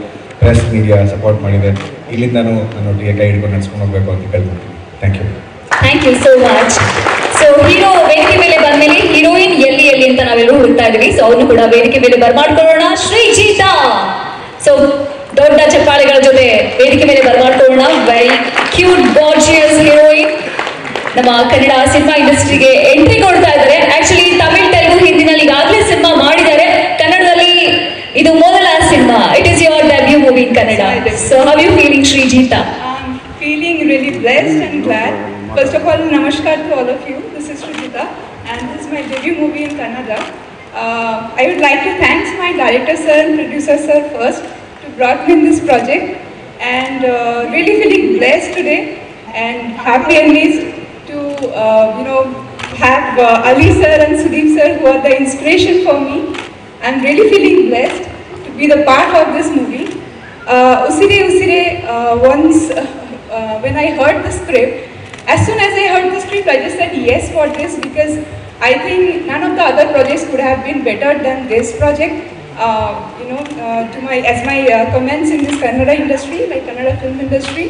ಪ್ರೆಸ್ ಮೀಡಿಯಾ ಸಪೋರ್ಟ್ ಮಾಡಿದೆ. ಇಲ್ಲಿಂದನೂ ನನ್ನೊಟ್ಟಿಗೆ ಕೈ ಹಿಡ್ಕೊಂಡು ನಡೆಸ್ಕೊಂಡು ಹೋಗಬೇಕು ಅಂತ ಕೇಳ್ತೀನಿ. Thank you. Thank you so much. So hero ವೇದಿಕೆ ಮೇಲೆ ಬಂದ್ಮೇಲೆ ಹೀರೋಯಿನ್ ಎಲ್ಲಿ ಅಂತ ನಾವೆಲ್ಲರೂ ಹುಡುಕ್ತಾ ಇದೀವಿ. ಸೊ ಅವ್ರನ್ನು ಕೂಡ ವೇದಿಕೆ ಮೇಲೆ ಬರ್ಮಾಡ್ಕೊಳ್ಳೋಣ. ಶ್ರೀಜಿತಾ, ಸೊ ದೊಡ್ಡ ಚಪ್ಪಾಳೆಗಳ ಜೊತೆ ವೇದಿಕೆ ಮೇಲೆ ಬರ್ಮಾಡ್ಕೊಳ್ಳೋಣ. ವೆರಿ ಕ್ಯೂಟ್ ಗಾರ್ಜಿಯಸ್ ಹೀರೋಯಿನ್ ನಮ್ಮ ಕನ್ನಡ ಸಿನಿಮಾ ಇಂಡಸ್ಟ್ರಿಗೆ ಎಂಟ್ರಿ ಕೊಡ್ತಾ ಇದ್ದಾರೆ. ಆಕ್ಚುಲಿ ತಮಿಳ್, ತೆಲುಗು, ಹಿಂದಿನಲ್ಲಿ ಈಗಾಗಲೇ ಸಿನಿಮಾ ಮಾಡಿದ್ದಾರೆ. ಕನ್ನಡದಲ್ಲಿ ಇದು ಮೊದಲ cinema. It is your debut movie in Kannada. So how you feeling Srijita? Feeling really blessed and glad. First of all, namaskar to all of you. This is Srijita and this is my debut movie in Kannada. I would like to thank my director sir and producer sir first to brought me in this project, and really feeling blessed today and happy at least to have Ali sir and Sudeep sir who are the inspiration for me. I'm really feeling blessed to be the part of this movie. Usire Usire, once when I heard the script, as soon as I heard the script, I just said yes for this, because I think none of the other projects could have been better than this project. To my comments in this Kannada industry, like Kannada film industry,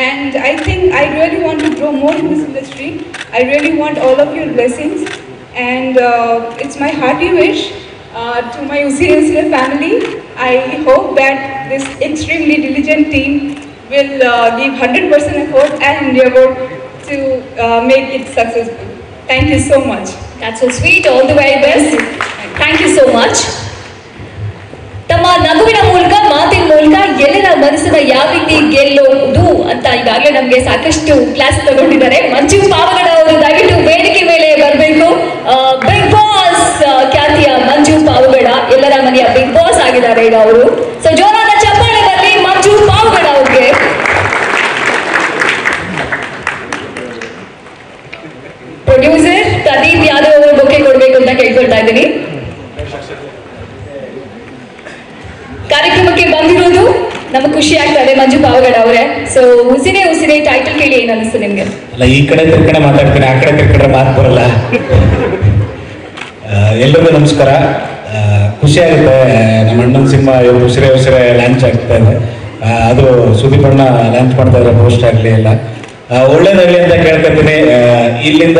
and I think I really want to grow more in this industry. I really want all of your blessings, and it's my hearty wish to my Usire Usire family. I hope that this extremely diligent team will give 100% effort and endeavor to make it successful. Thank you so much. That's so sweet. All the very best. Thank you so much. ತಮ್ಮ ನಗುವಿನ ಮೂಲಕ, ಮಾತಿನ ಮೂಲಕ ಎಲ್ಲರ ಮನಸ್ಸನ್ನ ಯಾವ ರೀತಿ ಗೆಲ್ಲೋದು ಅಂತ ಈಗಾಗಲೇ ನಮಗೆ ಸಾಕಷ್ಟು ಕ್ಲಾಸ್ ತಗೊಂಡಿದ್ದಾರೆ. ಮಂಜು ಪಾವಗಡ ಅವರು ದಯವಿಟ್ಟು ವೇದಿಕೆ ಮೇಲೆ ಬರಬೇಕು. ಬಿಗ್ ಬಾಸ್ ಖ್ಯಾತಿಯ ಮಂಜು ಪಾವಗಡ ಎಲ್ಲರ ಮನೆಯ ಬಿಗ್ ಬಾಸ್ ಆಗಿದ್ದಾರೆ ಈಗ ಅವರು. ಸೊ ಜೋರಾದ ಚಪ್ಪಾಳೆ ಬರಲಿ ಮಂಜು ಪಾವಗಡ ಅವ್ರಿಗೆ. ಪ್ರೊಡ್ಯೂಸರ್ ಪ್ರದೀಪ್ ಯಾದವ್ ಅವರು ಬೊಕ್ಕೆ ಕೊಡ್ಬೇಕು ಅಂತ ಕೇಳ್ಕೊಳ್ತಾ ಇದ್ದೀನಿ. ಕಾರ್ಯಕ್ರಮಕ್ಕೆ ಬಂದಿರೋದು ನಮಗೆ ಖುಷಿ ಆಗ್ತದೆ ಮಂಜು ಪಾವಗಡ ಅವರೇ. ಸೊ ಉಸಿರೇ ಉಸಿರೇ ಟೈಟಲ್ ಕೇಳಿ ಏನ್ ಅನಿಸ್ತು ನಿಮ್ಗೆ? ಅಲ್ಲ, ಈ ಕಡೆ ತಿರ್ಕಡೆ ಮಾತಾಡ್ತೀನಿ, ಆ ಕಡೆ ತಿರ್ಕಡೆ ಮಾತು ಬರಲ್ಲ. ಎಲ್ರಿಗೂ ನಮಸ್ಕಾರ. ಖುಷಿ ಆಗುತ್ತೆ, ನಮ್ಮ ಅಣ್ಣನ ಸಿನಿಮಾ ಇವತ್ತು ಉಸಿರೇ ಉಸಿರೇ ಲಾಂಚ್ ಆಗ್ತಾ ಇದೆ. ಅದು ಸುದೀಪ್ ಅಣ್ಣ ಲಾಂಚ್ ಮಾಡ್ತಾ ಇದ್ದಾರೆ, ಪೋಸ್ಟ್ ಆಗಲಿ ಎಲ್ಲ ಒಳ್ಳೇದಾಗಲಿ ಅಂತ ಕೇಳ್ಕೊತೀನಿ. ಇಲ್ಲಿಂದ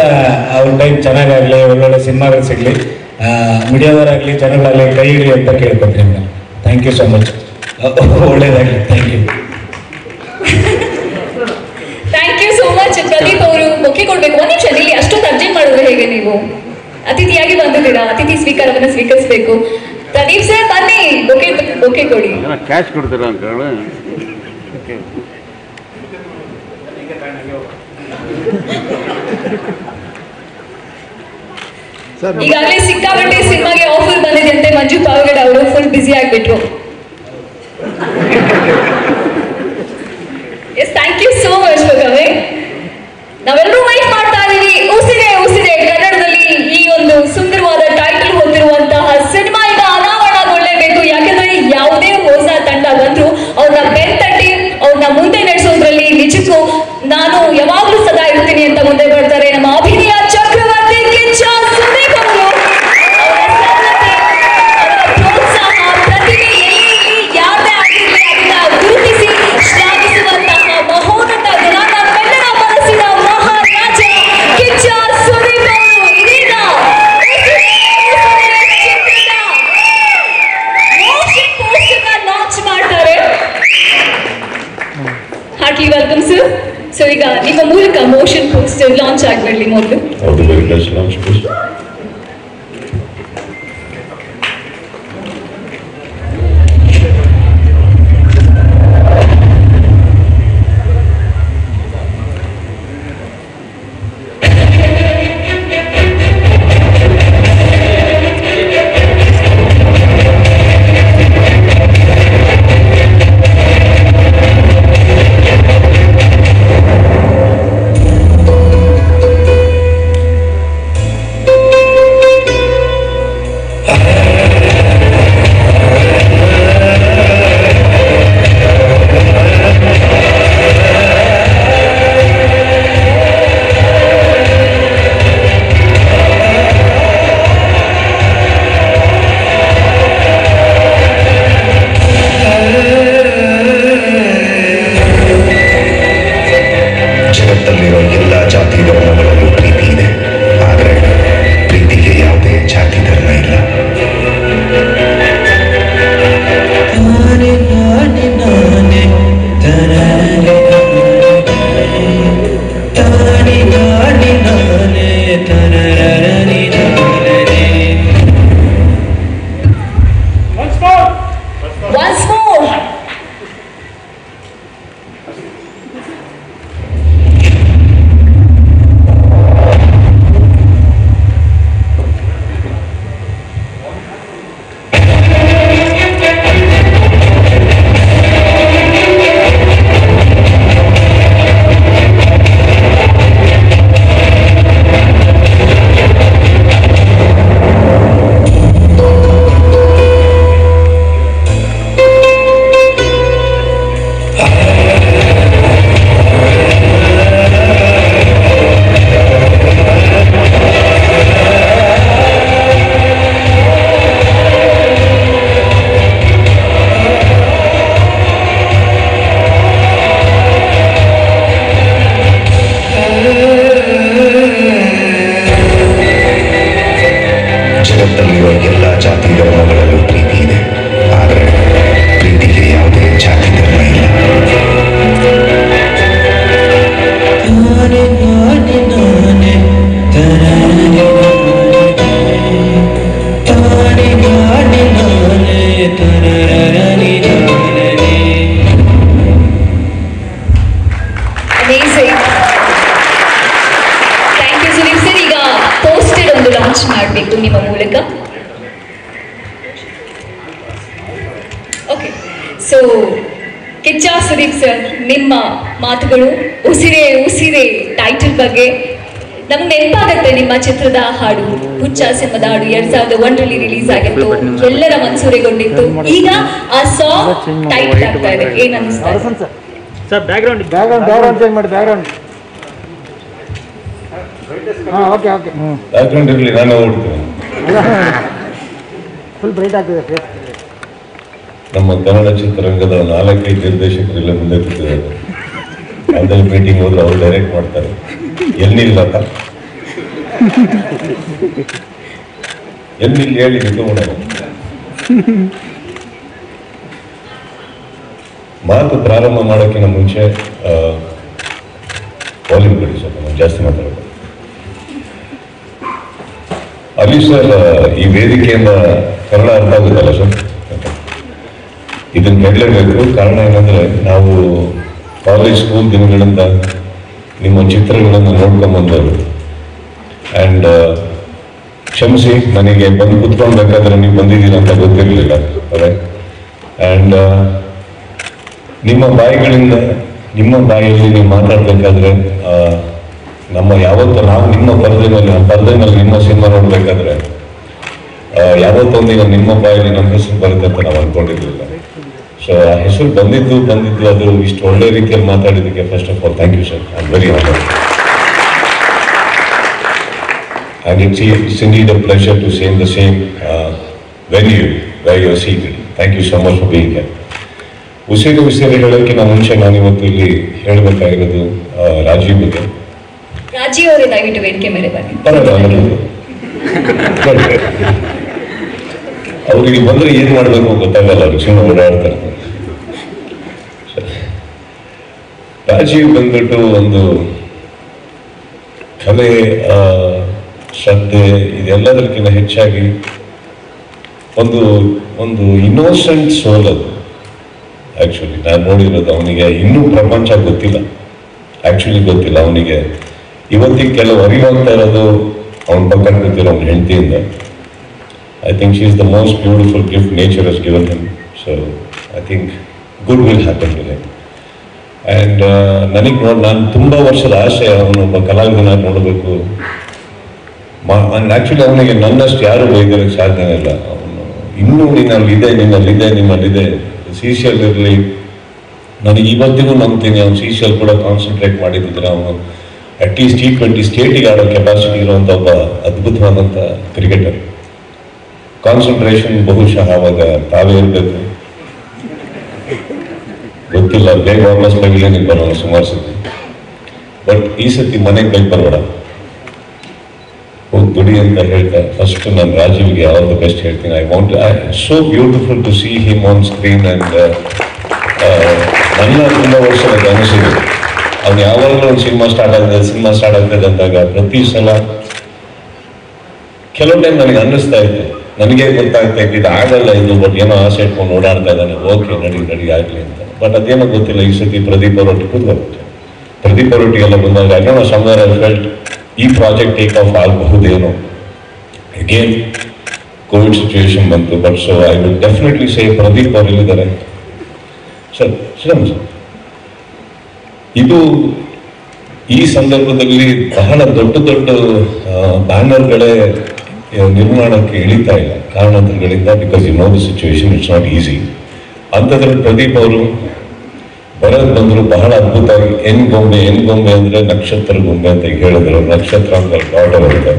ಅವ್ರ ಟೈಮ್ ಚೆನ್ನಾಗಾಗಲಿ, ಒಳ್ಳೊಳ್ಳೆ ಸಿನಿಮಾಗಳು ಸಿಗಲಿ, ಮೀಡಿಯಾದವರಾಗಲಿ ಜನಗಳಾಗಲಿ ಕೈ ಹಿಡಿ ಅಂತ ಕೇಳ್ಕೊತೀನಿ madam. Thank you so much. ಒಳ್ಳೇದಾಗಲಿ. Thank you. Thank you so much. Pradeep ಅವರು ಬೊಕ್ಕೆ ಕೊಡ್ಬೇಕು. ಒಂದ್ ನಿಮಿಷ ಇಲ್ಲಿ ಅಷ್ಟೊಂದು ಅರ್ಜೆಂಟ್ ಮಾಡಿದ್ರೆ ಹೇಗೆ? ನೀವು ಅತಿಥಿಯಾಗಿ ಬಂದಿದ್ದೀರಾ, ಅತಿಥಿ ಸ್ವೀಕಾರವನ್ನು ಸ್ವೀಕರಿಸಬೇಕು. ಪ್ರದೀಪ್ ಸರ್ ಬನ್ನಿ, ಬೊಕ್ಕೆ ಕೊಡಿ. ಕ್ಯಾಶ್ ಕೊಡ್ತೀರಾ ಅಂತ ಈಗಾಗಲೇ ಸಿಕ್ಕಾಪಟ್ಟೆ ಸಿನಿಮಾಗೆ ಆಫರ್ ಬಂದಿದೆ ಮಂಜು ಪಾವಗಡ ಅವರು ಫುಲ್ ಬ್ಯುಸಿ ಆಗ್ಬಿಟ್ರು. Yes, thank you so much for coming. ನಾವೆಲ್ಲರೂ ವೈಟ್ ಮಾಡ್ತಾ ಇದೀವಿ. ಉಸಿರೇ ಉಸಿರೇ ಕನ್ನಡದಲ್ಲಿ ಈ ಒಂದು ಸುಂದರವಾದ ಟೈಟಲ್ ಹೊಂದಿರುವಂತಹ ಸಿನಿಮಾ ಈಗ ಅನಾವರಣಗೊಳ್ಳಲೇಬೇಕು. ಯಾಕಂದ್ರೆ ಯಾವುದೇ ಹೊಸ ತಂಡ ಬಂದ್ರು ಅವ್ರನ್ನ ಬೆಂತಟ್ಟಿ ಅವ್ರನ್ನ ಮುಂದೆ ನಡೆಸೋದ್ರಲ್ಲಿ ನಿಜಕ್ಕೂ ನಾನು ಯಾವಾಗ್ಲೂ ಸದಾ ಇರ್ತೀನಿ ಅಂತ ಮುಂದೆ ಬರ್ತಾರೆ ನಮ್ಮ ಅಭಿನಯ ಚಕ್ರವರ್ತಿ ಕಿಚ್ಚ ಸುದೀಪ್ ಅವರು. ಅವರ ಸನ್ನದ್ಧತೆ, ಅವರ ಪ್ರೋತ್ಸಾಹ, ಪ್ರತಿಭೆ ಎಲ್ಲಿ ಯಾರದೇ ಆಗಿರಲಿ ಅದನ್ನ ಗುರುತಿಸಿ ಶ್ಲಾಘಿಸುವಂತಹ ಮಹೋನ್ನತ ಗುಣ ನಮ್ಮೆಲ್ಲರ ಮನಸ್ಸಿನ ಮಹಾರಾಜ ಕಿಚ್ಚ ಸುದೀಪ್ ಅವರು ಇದೀಗ ಮೋಷನ್ ಪೋಸ್ಟರ್ ಲಾಂಚ್ ಮಾಡ್ತಾರೆ. Heartly welcome sir. ಸೊ ಈಗ ನಿಮ್ಮ ಮೂಲಕ ಮೋಷನ್ ಪೋಸ್ಟರ್ ಲಾಂಚ್ ಆಗ್ಬಿಡ್ಲಿ ಮೊದಲು. ಮಾಡಬೇಕು ನಿಮ್ಮ ಮೂಲಕ. Okay, so Kichcha Sudeep sir, ನಿಮ್ಮ ಮಾತುಗಳು ಉಸಿರೇ ಉಸಿರೇ ಟೈಟಲ್ ಬಗ್ಗೆ ನಮ್ಗೆ ನೆನಪಾಗತ್ತೆ ನಿಮ್ಮ ಚಿತ್ರದ ಹಾಡು, ಹುಚ್ಚ ಸಿನಿಮಾದ ಹಾಡು 2001ರಲ್ಲಿ ರಿಲೀಸ್ ಆಗಿತ್ತು, ಎಲ್ಲರ ಮನ್ಸೂರೆಗೊಂಡಿತ್ತು. ಈಗ ಆ ಸಾಂಗ್ ಟೈಟಲ್ ಆಗ್ತಾ ಇದೆ, ಏನ್ ಅನಿಸ್ತಾ ಇದೆ? ಸರ್ ಬ್ಯಾಕ್ಗ್ರೌಂಡ್ ಚೇಂಜ್ ಮಾಡಿ, ಬ್ಯಾಕ್ಗ್ರೌಂಡ್. ಓಕೆ ಬ್ಯಾಕ್ಗ್ರೌಂಡ್ ಇರಲಿ, ನಾನು ಓಡ್ತೀನಿ. ಫುಲ್ ಬ್ರೈಟ್ ಆಗ್ತಿದೆ ಫೇಸ್. ನಮ್ಮ ಕನ್ನಡ ಚಿತ್ರರಂಗದ 4-5 ನಿರ್ದೇಶಕರೆಲ್ಲ ಮುಂದೆ ಕೂತಿದ್ದಾರೆ. ಯಾವುದೇ ಮೀಟಿಂಗ್ ಹೋದ್ರೆ ಅವ್ರು ಡೈರೆಕ್ಟ್ ಮಾಡ್ತಾರೆ. ಎಲ್ಲಿಲ್ಲ ಎಲ್ಲಿಲ್ಲ ಹೇಳಿ ಮಾತು ಪ್ರಾರಂಭ ಮಾಡೋಕ್ಕಿಂತ ಮುಂಚೆ ವಾಲ್ಯೂಮ್ ಕಡಿ ಸ್ವಲ್ಪ ನಾವು ಜಾಸ್ತಿ ಮಾತಾಡೋದು. ಅಲ್ಲಿ ಸರ್, ಈ ವೇದಿಕೆಯಿಂದ ಕನ್ನಡ ಅರ್ಥ ಆಗುತ್ತಲ್ಲ ಸರ್, ಇದನ್ನು ಕೇಳಲೇಬೇಕು. ಕಾರಣ ಏನಂದ್ರೆ, ನಾವು ಕಾಲೇಜ್ ಸ್ಕೂಲ್ ದಿನಗಳಿಂದ ನಿಮ್ಮ ಚಿತ್ರಗಳನ್ನು ನೋಡ್ಕೊಂಬಂದವರು. ಆ್ಯಂಡ್ ಕ್ಷಮಿಸಿ, ನನಗೆ ಬಂದು ಕುತ್ಕೊಳ್ಬೇಕಾದ್ರೆ ನೀವು ಬಂದಿದ್ದೀರ ಅಂತ ಗೊತ್ತಿರಲಿಲ್ಲ. ಆ್ಯಂಡ್ ನಿಮ್ಮ ಬಾಯಿಗಳಿಂದ, ನಿಮ್ಮ ಬಾಯಲ್ಲಿ ನೀವು ಮಾತಾಡಬೇಕಾದ್ರೆ, ಯಾವತ್ತೂ ನಾವು ನಿಮ್ಮ ಪರದೆ ಮೇಲೆ ನಿಮ್ಮ ಸಿನಿಮಾ ನೋಡ್ಬೇಕಾದ್ರೆ ಯಾವತ್ತೊಂದಿನ ನಿಮ್ಮ ಬಾಯಲ್ಲಿ ನಮ್ಮ ಹೆಸರು ಬರುತ್ತೆ ಅಂತ ನಾವು ಅನ್ಕೊಂಡಿರ್ಲಿಲ್ಲ. ಸೊ ಆ ಹೆಸರು ಬಂದಿದ್ದು ಅದು ಇಷ್ಟು ಒಳ್ಳೆ ರೀತಿಯಲ್ಲಿ ಮಾತಾಡಿದ್ದಕ್ಕೆ first of all thank you sir. I am very honoured. And it's indeed a pleasure to say in the same venue where you are seated. Thank you so much for being here. ಉಸಿರು ಹೇಳೋಕ್ಕಿಂತ ಮುಂಚೆ ನಾನು ಇವತ್ತು ಇಲ್ಲಿ ಹೇಳಬೇಕಾಗಿರೋದು ರಾಜೀವ್ ಬಗ್ಗೆ. ರಾಜೀವ್ ಅವರೇ ದಯವಿಟ್ಟು ವೇದಿಕೆ ಮೇಲೆ ಬನ್ನಿ. ಅವ್ರಿಗೆ ಬಂದ್ರೆ ಏನ್ ಮಾಡ್ಬೇಕು ಗೊತ್ತಾಗಲ್ಲ, ಅವ್ರಿಗೆ ಸುಮ್ಮನೆ ಓಡಾಡ್ತಾರೆ. ರಾಜೀವ್ ಬಂದ್ಬಿಟ್ಟು ಒಂದು ಕಲೆ, ಶ್ರದ್ಧೆ, ಇದೆಲ್ಲದಕ್ಕಿಂತ ಹೆಚ್ಚಾಗಿ ಒಂದು ಇನ್ನೋಸೆಂಟ್ ಸೋಲ್ ಅದು. ಆಕ್ಚುಲಿ ನಾನು ನೋಡಿರೋದು, ಅವನಿಗೆ ಇನ್ನೂ ಪ್ರಪಂಚ ಗೊತ್ತಿಲ್ಲ, ಗೊತ್ತಿಲ್ಲ ಅವನಿಗೆ. ಇವತ್ತಿಗೆ ಕೆಲವು ಅರಿವಾಗ್ತಾ ಇರೋದು ಅವನ ಪಕ್ಕ ಕೂತಿರೋ ಅವನ ಹೆಂಡತಿಯಿಂದ. I think she is the most beautiful gift nature has given him. So I think good will happen to him. And ನಾನು ತುಂಬಾ ವರ್ಷದ ಆಸೆ ಅವನೊಬ್ಬ ಕಲಾವಿದನ ನೋಡಬೇಕು. ಆಕ್ಚುಲಿ ಅವನಿಗೆ ನನ್ನಷ್ಟು ಯಾರು ಬೈದಕ್ಕೆ ಸಾಧ್ಯನೇ ಇಲ್ಲ. ಅವನು ಇನ್ನೂ ನಿಮ್ಮಲ್ಲಿದೆ CCL ಇರಲಿ, ನನಗೆ ಇವತ್ತಿಗೂ ನಂಬ್ತೀನಿ ಅವ್ನು CCL ಕೂಡ ಕಾನ್ಸಂಟ್ರೇಟ್ ಮಾಡಿದ್ರೆ ಅವನು ಅಟ್ಲೀಸ್ಟ್ T20 ಸ್ಟೇಟಿಗೆ ಆಡೋ ಕೆಪಾಸಿಟಿ ಇರುವಂಥ ಒಬ್ಬ ಅದ್ಭುತವಾದಂಥ ಕ್ರಿಕೆಟರ್. ಕಾನ್ಸಂಟ್ರೇಷನ್ ಬಹುಶಃ ಆವಾಗ ತಾವೇ ಇರಬೇಕು, ಗೊತ್ತಿಲ್ಲ. ಬೇಗ ವಾಪಸ್ ಬೈಲೇನಿಗೆ ಬರೋಣ ಸುಮಾರು ಸತಿ. ಬಟ್ ಈ ಸತಿ ಮನೆಗೆ ಬೈಕ್ ಬರಬೇಡ, ಹೋಗಿ ದುಡಿ ಅಂತ ಹೇಳ್ತಾ ಫಸ್ಟ್ ನಾನು ರಾಜೀವ್ಗೆ ಆಲ್ ದ ಬೆಸ್ಟ್ ಹೇಳ್ತೀನಿ. So beautiful to see him on screen. And ನನ್ನ ತುಂಬ ವರ್ಷದ ಕನಸಿದೆ, ಅವ್ನು ಯಾವಾಗಲೂ ಒಂದು ಸಿನಿಮಾ ಸ್ಟಾರ್ಟ್ ಆಗ್ತದೆ ಅಂದಾಗ ಪ್ರತಿ ಸಲ ಕೆಲವು ಟೈಮ್ ನನಗೆ ಅನ್ನಿಸ್ತಾ ಇತ್ತು, ನನಗೆ ಗೊತ್ತಾಗ್ತಾ ಇತ್ತು ಇದು ಆಗಲ್ಲ ಇದು, ಬಟ್ ಏನೋ ಆಸೆ ಇಟ್ಕೊಂಡು ಓಡಾಡ್ತಾ ಇದ್ದಾನೆ, ಓಕೆ ನಡಿ ಆಗಲಿ ಅಂತ. ಬಟ್ ಅದೇನೋ ಗೊತ್ತಿಲ್ಲ, ಈ ಸತಿ ಪ್ರದೀಪ್ ಅವರೊಟ್ಟಿಗೆ ಕೂತ್ಕೊಳ್ತೆ. ಪ್ರದೀಪ್ ಅವರೊಟ್ಟಿಗೆಲ್ಲ ಬಂದಾಗ ಏನೋ ಸಮ್ವೇರ್ ಐ ಫೆಲ್ಟ್ ಈ ಪ್ರಾಜೆಕ್ಟ್ ಟೇಕ್ ಆಫ್ ಆಗಬಹುದೇನೋ. ಅಗೇನ್ ಕೋವಿಡ್ ಸಿಚುವೇಶನ್ ಬಂತು. But so I will definitely say Pradeep ಅವರು ಇಲ್ಲಿದ್ದಾರೆ ಸರ್. ಇದು ಈ ಸಂದರ್ಭದಲ್ಲಿ ಬಹಳ ದೊಡ್ಡ ಬ್ಯಾನರ್ಗಳೇ ನಿರ್ಮಾಣಕ್ಕೆ ಇಳಿತಾ ಇಲ್ಲ ಕಾರಣಾಂತರಗಳಿಂದ. Because you know the situation, it's not easy. ಅಂಥದ್ರಲ್ಲಿ ಪ್ರದೀಪ್ ಅವರು ಬಂದರು ಬಹಳ ಅದ್ಭುತವಾಗಿ. ಹೆಣ್ ಗೊಂಬೆ ಅಂದ್ರೆ ನಕ್ಷತ್ರ ಗೊಂಬೆ ಅಂತ ಹೇಳಿದ್ರು. ನಕ್ಷತ್ರ ಅಂತ ಗಾಡ್ ಅವರಿಗೆ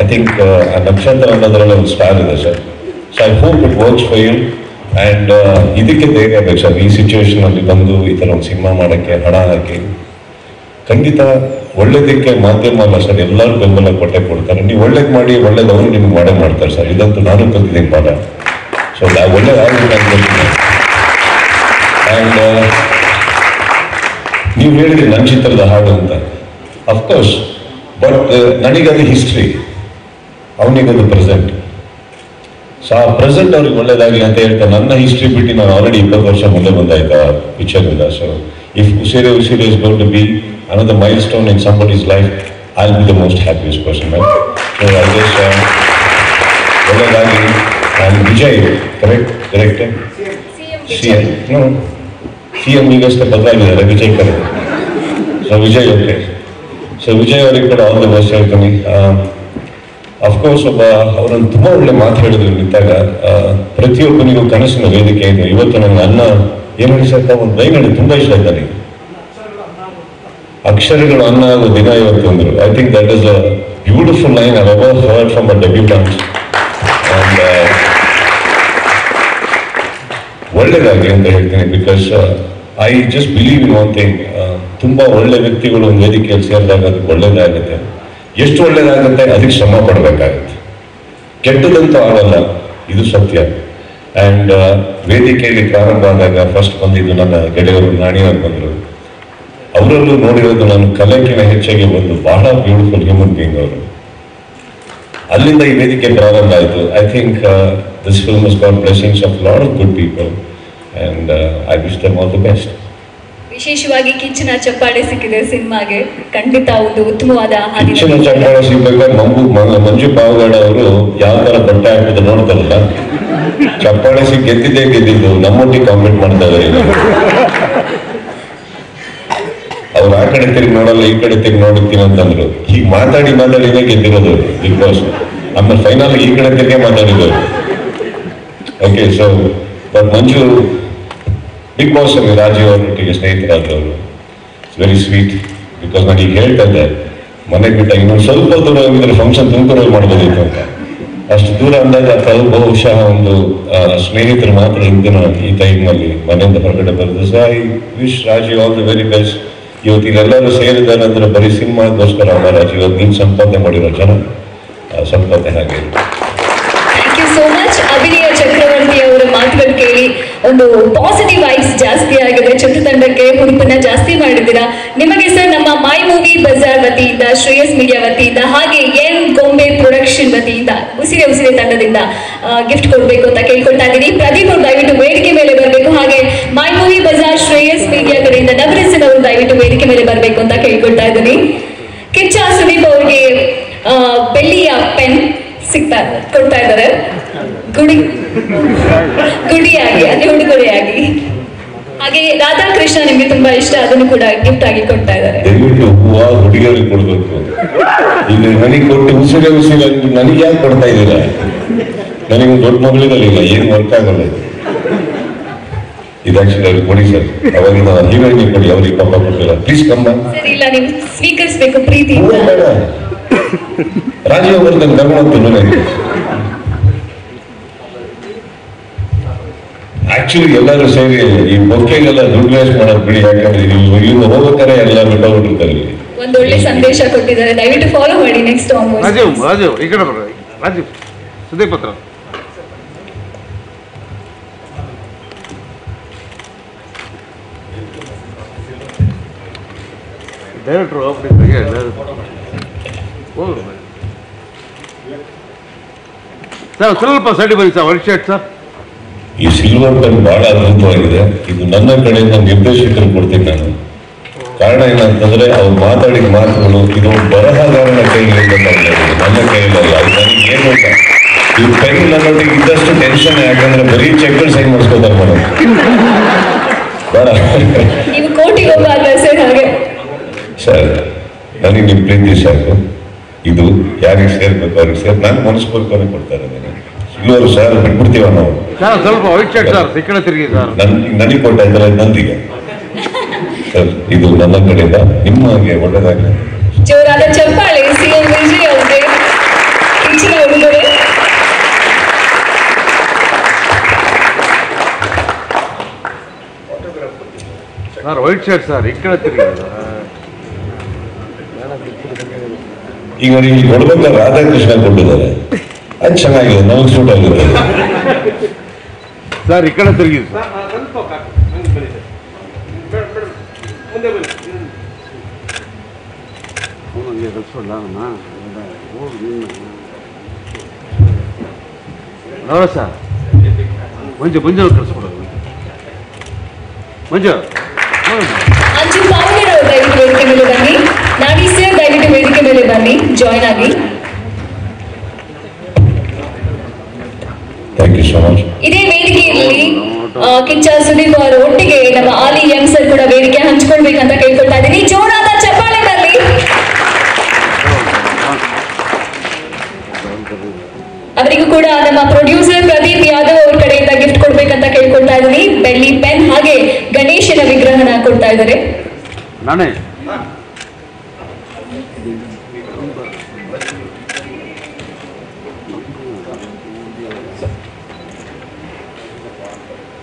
ಐ ಥಿಂಕ್ ಆ ನಕ್ಷತ್ರ ಅನ್ನೋದ್ರಲ್ಲಿ ಒಂದು ಸ್ಟಾರ್ ಇದೆ sir. So I hope it works for you. And ಇದಕ್ಕೆ ಧೈರ್ಯ ಬೇಕು ಸರ್. ಈ ಸಿಚುವೇಶನ್ ಅಲ್ಲಿ ಬಂದು ಈ ಥರ ಒಂದು ಸಿನಿಮಾ ಮಾಡೋಕ್ಕೆ ಹಣ ಹಾಕಿ, ಖಂಡಿತ ಒಳ್ಳೇದಕ್ಕೆ ಮಾಧ್ಯಮ ಅಲ್ಲ ಸರ್, ಎಲ್ಲರೂ ಬೆಂಬಲ ಕೊಡ್ತಾರೆ. ನೀವು ಒಳ್ಳೇದು ಮಾಡಿ, ಒಳ್ಳೇದವರು ನಿಮ್ಗೆ ಮಾಡ್ತಾರೆ ಸರ್. ಇದಂತೂ ನಾನು ಕಲ್ತಿದ್ದೀನಿ ಪಾಠ. ಸೊ ಒಳ್ಳೇದಾಗಿ ನಾನು ಕಲ್ತಿದ್ದೀನಿ. ಆ್ಯಂಡ್ ನೀವು ಹೇಳಿದ್ರಿ ನನ್ನ ಚಿತ್ರದ ಹಾಡು ಅಂತ, ಅಫ್ಕೋರ್ಸ್. ಬಟ್ ನನಗದು ಹಿಸ್ಟ್ರಿ, ಅವನಿಗದು ಪ್ರೆಸೆಂಟ್. ಸೊ ಆ ಪ್ರೆಸೆಂಟ್ ಅವ್ರಿಗೆ ಒಳ್ಳೇದಾಗಲಿ ಅಂತ ಹೇಳ್ತಾ ನನ್ನ ಹಿಸ್ಟ್ರಿ ಬಿಟ್ಟು ನಾನು ಆಲ್ರೆಡಿ 20 ವರ್ಷ ಮುಂದೆ ಬಂದಾಯ್ತಾ ಪಿಕ್ಚರ್ನಿಂದ. So if Usire is going to be another milestone in somebody's life, I'll be the most happiest person, right? So I guess ಒಳ್ಳೆದಾಗಲಿ. And Vijay, correct? CM. No, CM ಈಗಷ್ಟೇ ಬದಲಾಗಿದ್ದಾರೆ, Vijay correct. So Vijay okay. So Vijay ಅವರಿಗೆ ಕೂಡ all the best ಹೇಳ್ತೀನಿ. Of course ಅವರನ್ನು ತುಂಬಾ ಒಳ್ಳೆ ಮಾತು ಹೇಳಿದ್ರು ನಿಂತಾಗ. ಪ್ರತಿಯೊಬ್ಬನಿಗೂ ಕನಸಿನ ವೇದಿಕೆ ಇದೆ. ಇವತ್ತು ನನಗೆ ಅನ್ನ ಏನು ಹೇಳಿ ಸರ್ ಒಂದು ಲೈನ್ ಹೇಳಿ ತುಂಬಾ ಇಷ್ಟ ಆಯ್ತು ನನಗೆ. ಅಕ್ಷರಗಳು ಅನ್ನ ಆಗೋ ದಿನ ಇವತ್ತು ಅಂದ್ರು. I think that is a beautiful line I ever heard from a debutant. And ಒಳ್ಳೇದಾಗಿ ಅಂತ ಹೇಳ್ತೀನಿ. Because I just believe in one thing. ತುಂಬಾ ಒಳ್ಳೆ ವ್ಯಕ್ತಿಗಳು ಒಂದು ವೇದಿಕೆಯಲ್ಲಿ ಸೇರಿದಾಗ ಅದಕ್ಕೆ ಒಳ್ಳೇದಾಗುತ್ತೆ. ಎಷ್ಟು ಒಳ್ಳೇದಾಗುತ್ತೆ ಅದಕ್ಕೆ ಶ್ರಮ ಪಡಬೇಕಾಗುತ್ತೆ. ಕೆಟ್ಟದಂತೂ ಆಗಲ್ಲ, ಇದು ಸತ್ಯ. ಅಂಡ್ ವೇದಿಕೆಯಲ್ಲಿ ಪ್ರಾರಂಭ ಆದಾಗ ಫಸ್ಟ್ ಬಂದಿದ್ದು ನನ್ನ ಗೆಳೆಯರು ನಾಣಿಯವರು ಬಂದರು. ಅವರಲ್ಲೂ ನೋಡಿರೋದು ನಾನು ಕಲೆಕಿನ ಹೆಚ್ಚಾಗಿ ಒಂದು ಬಹಳ ಬ್ಯೂಟಿಫುಲ್ ಹ್ಯೂಮನ್ ಬೀಯಿಂಗ್ ಅವರು. ಅಲ್ಲಿಂದ ಈ ವೇದಿಕೆ ಪ್ರಾರಂಭ ಆಯಿತು. I think this film has got blessings of lot of good people and I wish them all the best. ವಿಶೇಷವಾಗಿ ಕಿಚ್ಚನ ಚಪ್ಪಾಳೆ ಸಿಕ್ಕಿದೆ ಸಿನಿಮಾಗೆ. ಖಂಡಿತ ಒಂದು ಉತ್ತಮವಾದ ಕಿಚ್ಚನ ಚಪ್ಪಾಳೆ ಸಿಗ್ಬೇಕಾದ್ರೆ ಮಂಜು ಪಾವಗಡ ಅವರು ಯಾವ ತರ ಬಟ್ಟೆ ಹಾಕಿದ್ದು ನೋಡ್ತಾರಲ್ಲ, ಚಪ್ಪಾಳೆ ಸಿಕ್ಕಿ ಗೆದ್ದಿದ್ದು ನಮ್ಮೊಟ್ಟಿಗೆ ಕಾಮೆಂಟ್ ಮಾಡ್ತಾ ಇದ್ದಾರೆ. ಅವ್ರು ಆ ಕಡೆ ತಿರುಗಿ ನೋಡಲ್ಲ, ಈ ಕಡೆ ತಿರುಗಿ ನೋಡುತ್ತೀನಿ ಅಂತಂದ್ರು. ಹೀಗೆ ಮಾತಾಡಿನೇ ಗೆದ್ದಿರೋದು ಬಿಗ್ ಬಾಸ್. ಆಮೇಲೆ ಫೈನಲ್ ಈ ಕಡೆ ತಿರುಗಿ ಮಾತಾಡಿದ್ರು. Okay, so but Manju Bigg Boss ಅಲ್ಲಿ ರಾಜೀವ್ ಅವರೊಟ್ಟಿಗೆ ಸ್ನೇಹಿತರಾದವರು. It's very sweet. ಬಿಕಾಸ್ ನಾನು ಈಗ ಹೇಳ್ತಾ ಇದ್ದೆ, ಮನೆಗೆ ಬಿಟ್ಟ ಇನ್ನೊಂದು ಸ್ವಲ್ಪ ದೂರ ಹೋಗಿದ್ರೆ ಫಂಕ್ಷನ್ ತುಮಕೂರಲ್ಲಿ ಮಾಡ್ಬೋದಿತ್ತು ಅಂತ. ಅಷ್ಟು ದೂರ ಅಂದಾಗ ಬಹುಶಃ ಒಂದು ಸ್ನೇಹಿತರು ಮಾತ್ರ ಹಿಂದಿನ ಈ ಟೈಮ್ನಲ್ಲಿ ಮನೆಯಿಂದ ಹೊರಗಡೆ ಬರೋದು. So I wish Rajeev all the very best. ಇವತ್ತು ಇಲ್ಲೆಲ್ಲರೂ ಸೇರಿದ್ದಾರೆ ಅಂದ್ರೆ ಬರೀ ಸಿನಿಮಾಗೋಸ್ಕರ ಅಲ್ಲ ರಾಜೀವ್. ಇವತ್ತು ನೀನು ಸಂಪಾದನೆ ಮಾಡಿರೋ ಜನ ಸಂಪಾದನೆ ಹಾಗೆ. Thank you so much. ಅಭಿನಯ ಚಕ್ರವರ್ತಿ ಅವರ ಮಾತುಗಳು ಕೇಳಿ ಒಂದು ಪಾಸಿಟಿವ್ ವೈಬ್ಸ್ ಜಾಸ್ತಿ ಆಗಿದೆ. ಚಿತ್ರತಂಡಕ್ಕೆ ಹುರುಪನ್ನ ಜಾಸ್ತಿ ಮಾಡಿದ್ದೀರಾ. ನಿಮಗೆ ಸರ್ ನಮ್ಮ ಮೈ ಮೂವಿ ಬಜಾರ್ ವತಿಯಿಂದ, ಶ್ರೇಯಸ್ ಮೀಡಿಯಾ ವತಿಯಿಂದ, ಹಾಗೆ ಎನ್ ಗೊಂಬೆ ಪ್ರೊಡಕ್ಷನ್ ವತಿಯಿಂದ, ಉಸಿರೆ ತಂಡದಿಂದ ಗಿಫ್ಟ್ ಕೊಡಬೇಕು ಅಂತ ಕೇಳ್ಕೊಳ್ತಾ ಇದ್ದೀನಿ. ಪ್ರದೀಪ್ ಅವರು ದಯವಿಟ್ಟು ವೇದಿಕೆ ಮೇಲೆ ಬರಬೇಕು. ಹಾಗೆ ಮೈ ಮೂವಿ ಬಜಾರ್ ಶ್ರೇಯಸ್ ಮೀಡಿಯಾ ಕಡೆಯಿಂದ ನವರಸನ್ ಅವರು ದಯವಿಟ್ಟು ವೇದಿಕೆ ಮೇಲೆ ಬರಬೇಕು ಅಂತ ಕೇಳ್ಕೊಳ್ತಾ ಇದ್ದೀನಿ. ಕಿಚ್ಚ ಸುದೀಪ್ ಅವ್ರಿಗೆ ಬೆಳ್ಳಿಯ ಪೆನ್ ಕೊಡ್ತಾ ಇದ್ದಾರೆ, ಗುಡಿಯಾಗಿ, ಅದೇ ಉಡುಗೊರೆಯಾಗಿ. ಹಾಗೆ ರಾಧಾಕೃಷ್ಣ ನಿಮ್ಗೆ ತುಂಬಾ ಇಷ್ಟ, ಅದನ್ನು ಕೂಡ ಗಿಫ್ಟ್ ಆಗಿ ಕೊಡ್ತಾ ಇದ್ದಾರೆ. ದಯವಿಟ್ಟು ಹೂವ ಹುಡುಗಿಯರಿಗೆ ಕೊಡ್ಬೇಕು. ಈಗ ನನಗೆ ಕೊಟ್ಟು ಉಸಿರೇ ನನಗೆ ಯಾಕೆ ಕೊಡ್ತಾ ಇದ್ದೀರಾ? ನನಗೆ ದೊಡ್ಡ ಮಗಳಿರಲಿಲ್ಲ, ಏನು ವರ್ಕ್ ಆಗಲ್ಲ. ಇದು ಆಕ್ಚುಲಿ ಅವ್ರಿಗೆ ಕೊಡಿ ಸರ್. ಅವಾಗಿನ ಹೀರೋಯಿನ್ ಕೊಡಿ, ಅವ್ರಿಗೆ ಪಾಪ ಕೊಟ್ಟಿಲ್ಲ. ಪ್ಲೀಸ್ ಕಮ್ಮ ಸರಿ, ಇಲ್ಲ ನೀವು ಸ್ವೀಕರಿಸಬೇಕು ಪ್ರೀತಿ. ರಾಜೀವ್ ಬರ್ತಾನೆ ಕರ್ಕೊಂಡು ನನಗೆ. ಆಕ್ಚುಲಿ ಎಲ್ಲರೂ ಸೇರಿ ಈ ಬೊಕ್ಕೆಗೆಲ್ಲ ದುಡ್ಡು ವೇಸ್ಟ್ ಮಾಡೋದು ಬಿಡಿ. ಯಾಕಂದ್ರೆ ಇಲ್ಲಿಂದ ಹೋಗ್ಬೇಕಾರೆ ಎಲ್ಲ ಬಿಟ್ಟೋಗ್ಬಿಟ್ಟಿರ್ತಾರೆ. ಒಂದು ಒಳ್ಳೆ ಸಂದೇಶ ಕೊಟ್ಟಿದ್ದಾರೆ, ದಯವಿಟ್ಟು ಫಾಲೋ ಮಾಡಿ. ನೆಕ್ಸ್ಟ್ ರಾಜೀವ್ ಈ ಕಡೆ ಬರ್ರಿ. ರಾಜೀವ್ ಸುದೀಪ್ ಹತ್ರ ಡೈರೆಕ್ಟ್ರು ಸರ್ ಸ್ವಲ್ಪ ಸೈಡ್ ಬನ್ನಿ ಸರ್. White shirt sir. ಈ ಸಿಲ್ವರ್ ಪೆನ್ ಬಹಳ ಅದ್ಭುತವಾಗಿದೆ. ಇದು ನನ್ನ ಕಡೆಯಿಂದ ನಿರ್ದೇಶಕರು ಕೊಡ್ತೀನಿ ನಾನು. ಕಾರಣ ಏನಂತಂದ್ರೆ ಅವ್ರು ಮಾತಾಡಿದ ಮಾತುಗಳು ಇದು ಬರಹಗಾರನ ಕೈಗಳಿಂದ ನನ್ನ ಕೈಯಲ್ಲ. ಅದು ನನಗೆ ಏನು ಅಂತ ಈ ಪೆನ್ ನನ್ನೊಟ್ಟಿಗೆ ಇದ್ದಷ್ಟು ಟೆನ್ಷನ್. ಯಾಕಂದ್ರೆ ಬರೀ ಚೆಕ್ಗಳು ಸೈನ್ ಮಾಡಿಸ್ಕೋತಾರೆ ಮೇಡಮ್. ಬೇಡ ನೀವು ಕೋಟಿಗೆ ಹೋಗಲ್ಲ ಸರ್. ಹಾಗೆ ಸರ್, ನನಗೆ ನಿಮ್ಮ ಪ್ರೀತಿ ಸಾಕು. ಇದು ಯಾರಿಗೆ ಸೇರ್ಬೇಕು ಅವ್ರಿಗೆ ಸೇರ್. ನಾನು ಮನಸ್ಪೂರ್ವಕವಾಗಿ ಕೊಡ್ತಾ ಇದ್ದೇನೆ. ಸಿಲ್ವರು ಸರ್ ಬಿಟ್ಬಿಡ್ತೀವ ನಾವು. ಸ್ವಲ್ಪ ವೈಟ್ ಶರ್ಟ್ ಸರ್, ಈ ಕಡೆ ತಿರುಗಿ ಸರ್. ನನಗೆ ಕೊಡ್ತಾ ಇದ್ದಾರೆ ನಂದಿಗೆ. ಸರ್, ಇದು ನನ್ನ ಕಡೆಯಿಂದ ನಿಮಗೆ ಒಳ್ಳೆದಾಗಲಿ. ಜೋರಾದ ಚಪ್ಪಾಳೆ ಸಿಎಂ ವಿಜಯ್ ಅವರಿಗೆ ಕಿಚ್ಚನ ಉಡುಗೊರೆ. ಸರ್ ವೈಟ್ ಶರ್ಟ್ ಸರ್, ಈ ಕಡೆ ತಿರುಗಿ. ಈಗ ನೀವು ಕೊಡ್ಬೇಕಾದ್ರೆ ರಾಧಾಕೃಷ್ಣ ಕೊಟ್ಟಿದ್ದಾರೆ, ಅದು ಚೆನ್ನಾಗಿದೆ, ನಮಗೆ ಸೂಟ್ ಆಗಿದೆ. ಸರ್ ಈ ಕಡೆ ತಿರುಗಿ. ನೋಡ ಸರ್, ಮಂಜು ಕಳಿಸ್ಕೊಡೋದು. ಮಂಜು ಅಂಜು ಪಾವಗಡ ದಯವಿಟ್ಟು ವೇದಿಕೆ ಮೇಲೆ ಬನ್ನಿ. ನಾಡಿ ಸರ್ ದಯವಿಟ್ಟು ವೇದಿಕೆ ಮೇಲೆ ಬನ್ನಿ, ಜಾಯ್ನ್ ಆಗಿ. Thank you so much. ಇದೇ ವೇದಿಕೆಯಲ್ಲಿ ಕಿಚ್ಚ ಸುದೀಪ್ ಅವರ ಒಟ್ಟಿಗೆ ನಮ್ಮ ಆಲಿ ಎಂ ಸರ್ ಕೂಡ ವೇದಿಕೆ ಹಂಚ್ಕೊಳ್ಬೇಕಂತ ಕೇಳ್ಕೊಳ್ತಾ ಇದ್ದೀನಿ. ಜೋರಾದ ಚಪ್ಪಾಳೆ ಬರಲಿ. ಕೂಡ ನಮ್ಮ ಪ್ರೊಡ್ಯೂಸರ್ ಪ್ರದೀಪ್ ಯಾದವ್ ಅವ್ರ ಕಡೆಯಿಂದ ಗಿಫ್ಟ್ ಕೊಡ್ಬೇಕಂತ ಕೇಳ್ಕೊಳ್ತಾ ಇದ್ದೀನಿ. ಬೆಳ್ಳಿ ಪೆನ್ ಹಾಗೆ ಗಣೇಶನ ವಿಗ್ರಹನ ಕೊಡ್ತಾ ಇದ್ದಾರೆ. ನಾನೇ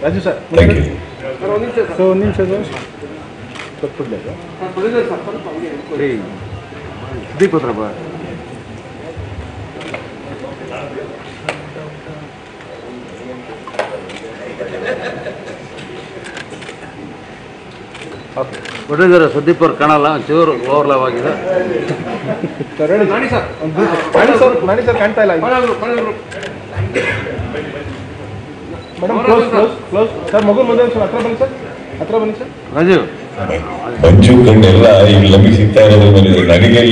ರಾಜು ಸರ್ ಒಂದು ನಿಮಿಷ ದೀಪ್ ಹತ್ರ ಬಾ. ಪ್ರೊಡ್ಯೂಸರ್ ಸುದೀಪ್ ಅವ್ರು ಕಾಣಲ್ಲ, ಚೂರು ಓವರ್ಲಾವ್ ಆಗಿದೆ. ನಾನಿ ಸರ್ ಕಾಣ್ತಾ ಇಲ್ಲ ಮೇಡಮ್. ಕ್ಲೋಸ್ ಸರ್, ಮಗು ಮುಂದೆ ಹತ್ರ ಬನ್ನಿ ಸರ್. ರಾಜು ಮಂಜು ಕಣ್ಣೆಲ್ಲ ಈಗ ನಮಗೆ ಸಿಗ್ತಾ ಇರೋದು ಬಂದಿದೆ. ನನಗೆ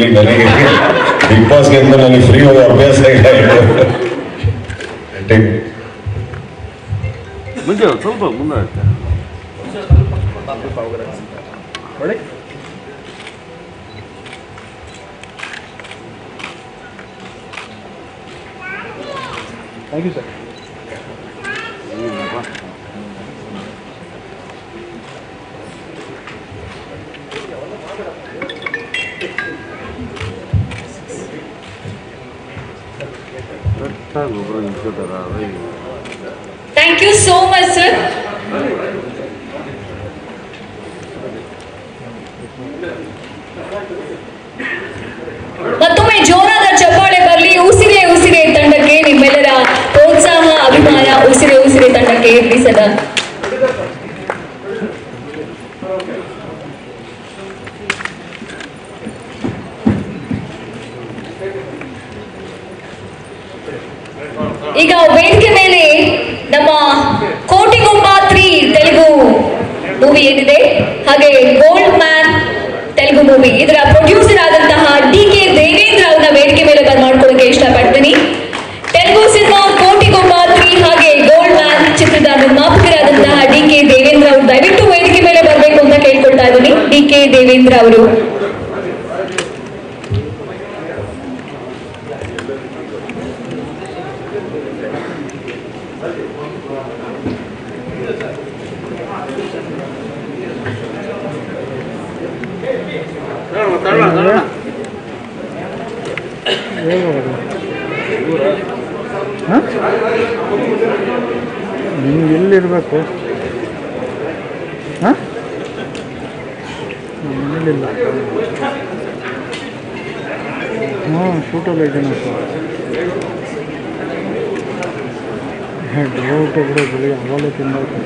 ಬಿಗ್ ಬಾಸ್ಗೆ ಅಂತ ನನಗೆ ಫ್ರೀ ಹೋಗೋ ಅಭ್ಯಾಸ ಇಲ್ಲ. ಮುಂದೆ ಸ್ವಲ್ಪ ಮುಂದೆ ಆಯ್ತು. Thank you sir. Thank you so much sir. ಮತ್ತೊಮ್ಮೆ ಜೋರಾದ ಚಪ್ಪಾಳೆ ಬರಲಿ ಉಸಿರೇ ಉಸಿರೇ ತಂಡಕ್ಕೆ. ನಿಮ್ಮೆಲ್ಲರ ಪ್ರೋತ್ಸಾಹ ಅಭಿಮಾನ ಉಸಿರೇ ಉಸಿರೇ ತಂಡಕ್ಕೆ ಇರಲಿ ಸದಾ. ಈಗ ವೇದಿಕೆ ಮೇಲೆ ನಮ್ಮ ಕೋಟಿಗೊಬ್ಬ 3 ತೆಲುಗು ಮೂವಿ ಏನಿದೆ, ಹಾಗೆ ಗೋಲ್ಡ್ ಮ್ಯಾನ್ ತೆಲುಗು ಮೂವಿ, ಇದರ ಪ್ರೊಡ್ಯೂಸರ್ ಆದಂತಹ DK ದೇವೇಂದ್ರ ಅವ್ರನ್ನ ವೇದಿಕೆ ಮೇಲೆ ಬರ್ಮಾಡ್ಕೊಳ್ಳೋಕೆ ಇಷ್ಟಪಡ್ತೀನಿ. ತೆಲುಗು ಸಿನಿಮಾ ಕೋಟಿಗೊಬ್ಬ 3 ಹಾಗೆ ಗೋಲ್ಡ್ ಮ್ಯಾನ್ ಚಿತ್ರದ ನಿರ್ಮಾಪಕರಾದಂತಹ DK ದೇವೇಂದ್ರ ಅವರು ದಯವಿಟ್ಟು ವೇದಿಕೆ ಮೇಲೆ ಬರಬೇಕು ಅಂತ ಕೇಳ್ಕೊಳ್ತಾ ಇದ್ದೀನಿ. DK ದೇವೇಂದ್ರ ಅವರು. ನಿಮ್ಗೆ ಎಲ್ಲಿರ್ಬೇಕು? ಮನೇಲಿಲ್ಲ. ಶೂಟಲ್ಲಿ ಇದ್ದೇನೆ ಸರ್. ಡೌಟ್ ಕೂಡ ಬೆಳಿಗ್ಗೆ ಅವಾಗಲೇ ತಿನ್ನಬೇಕು.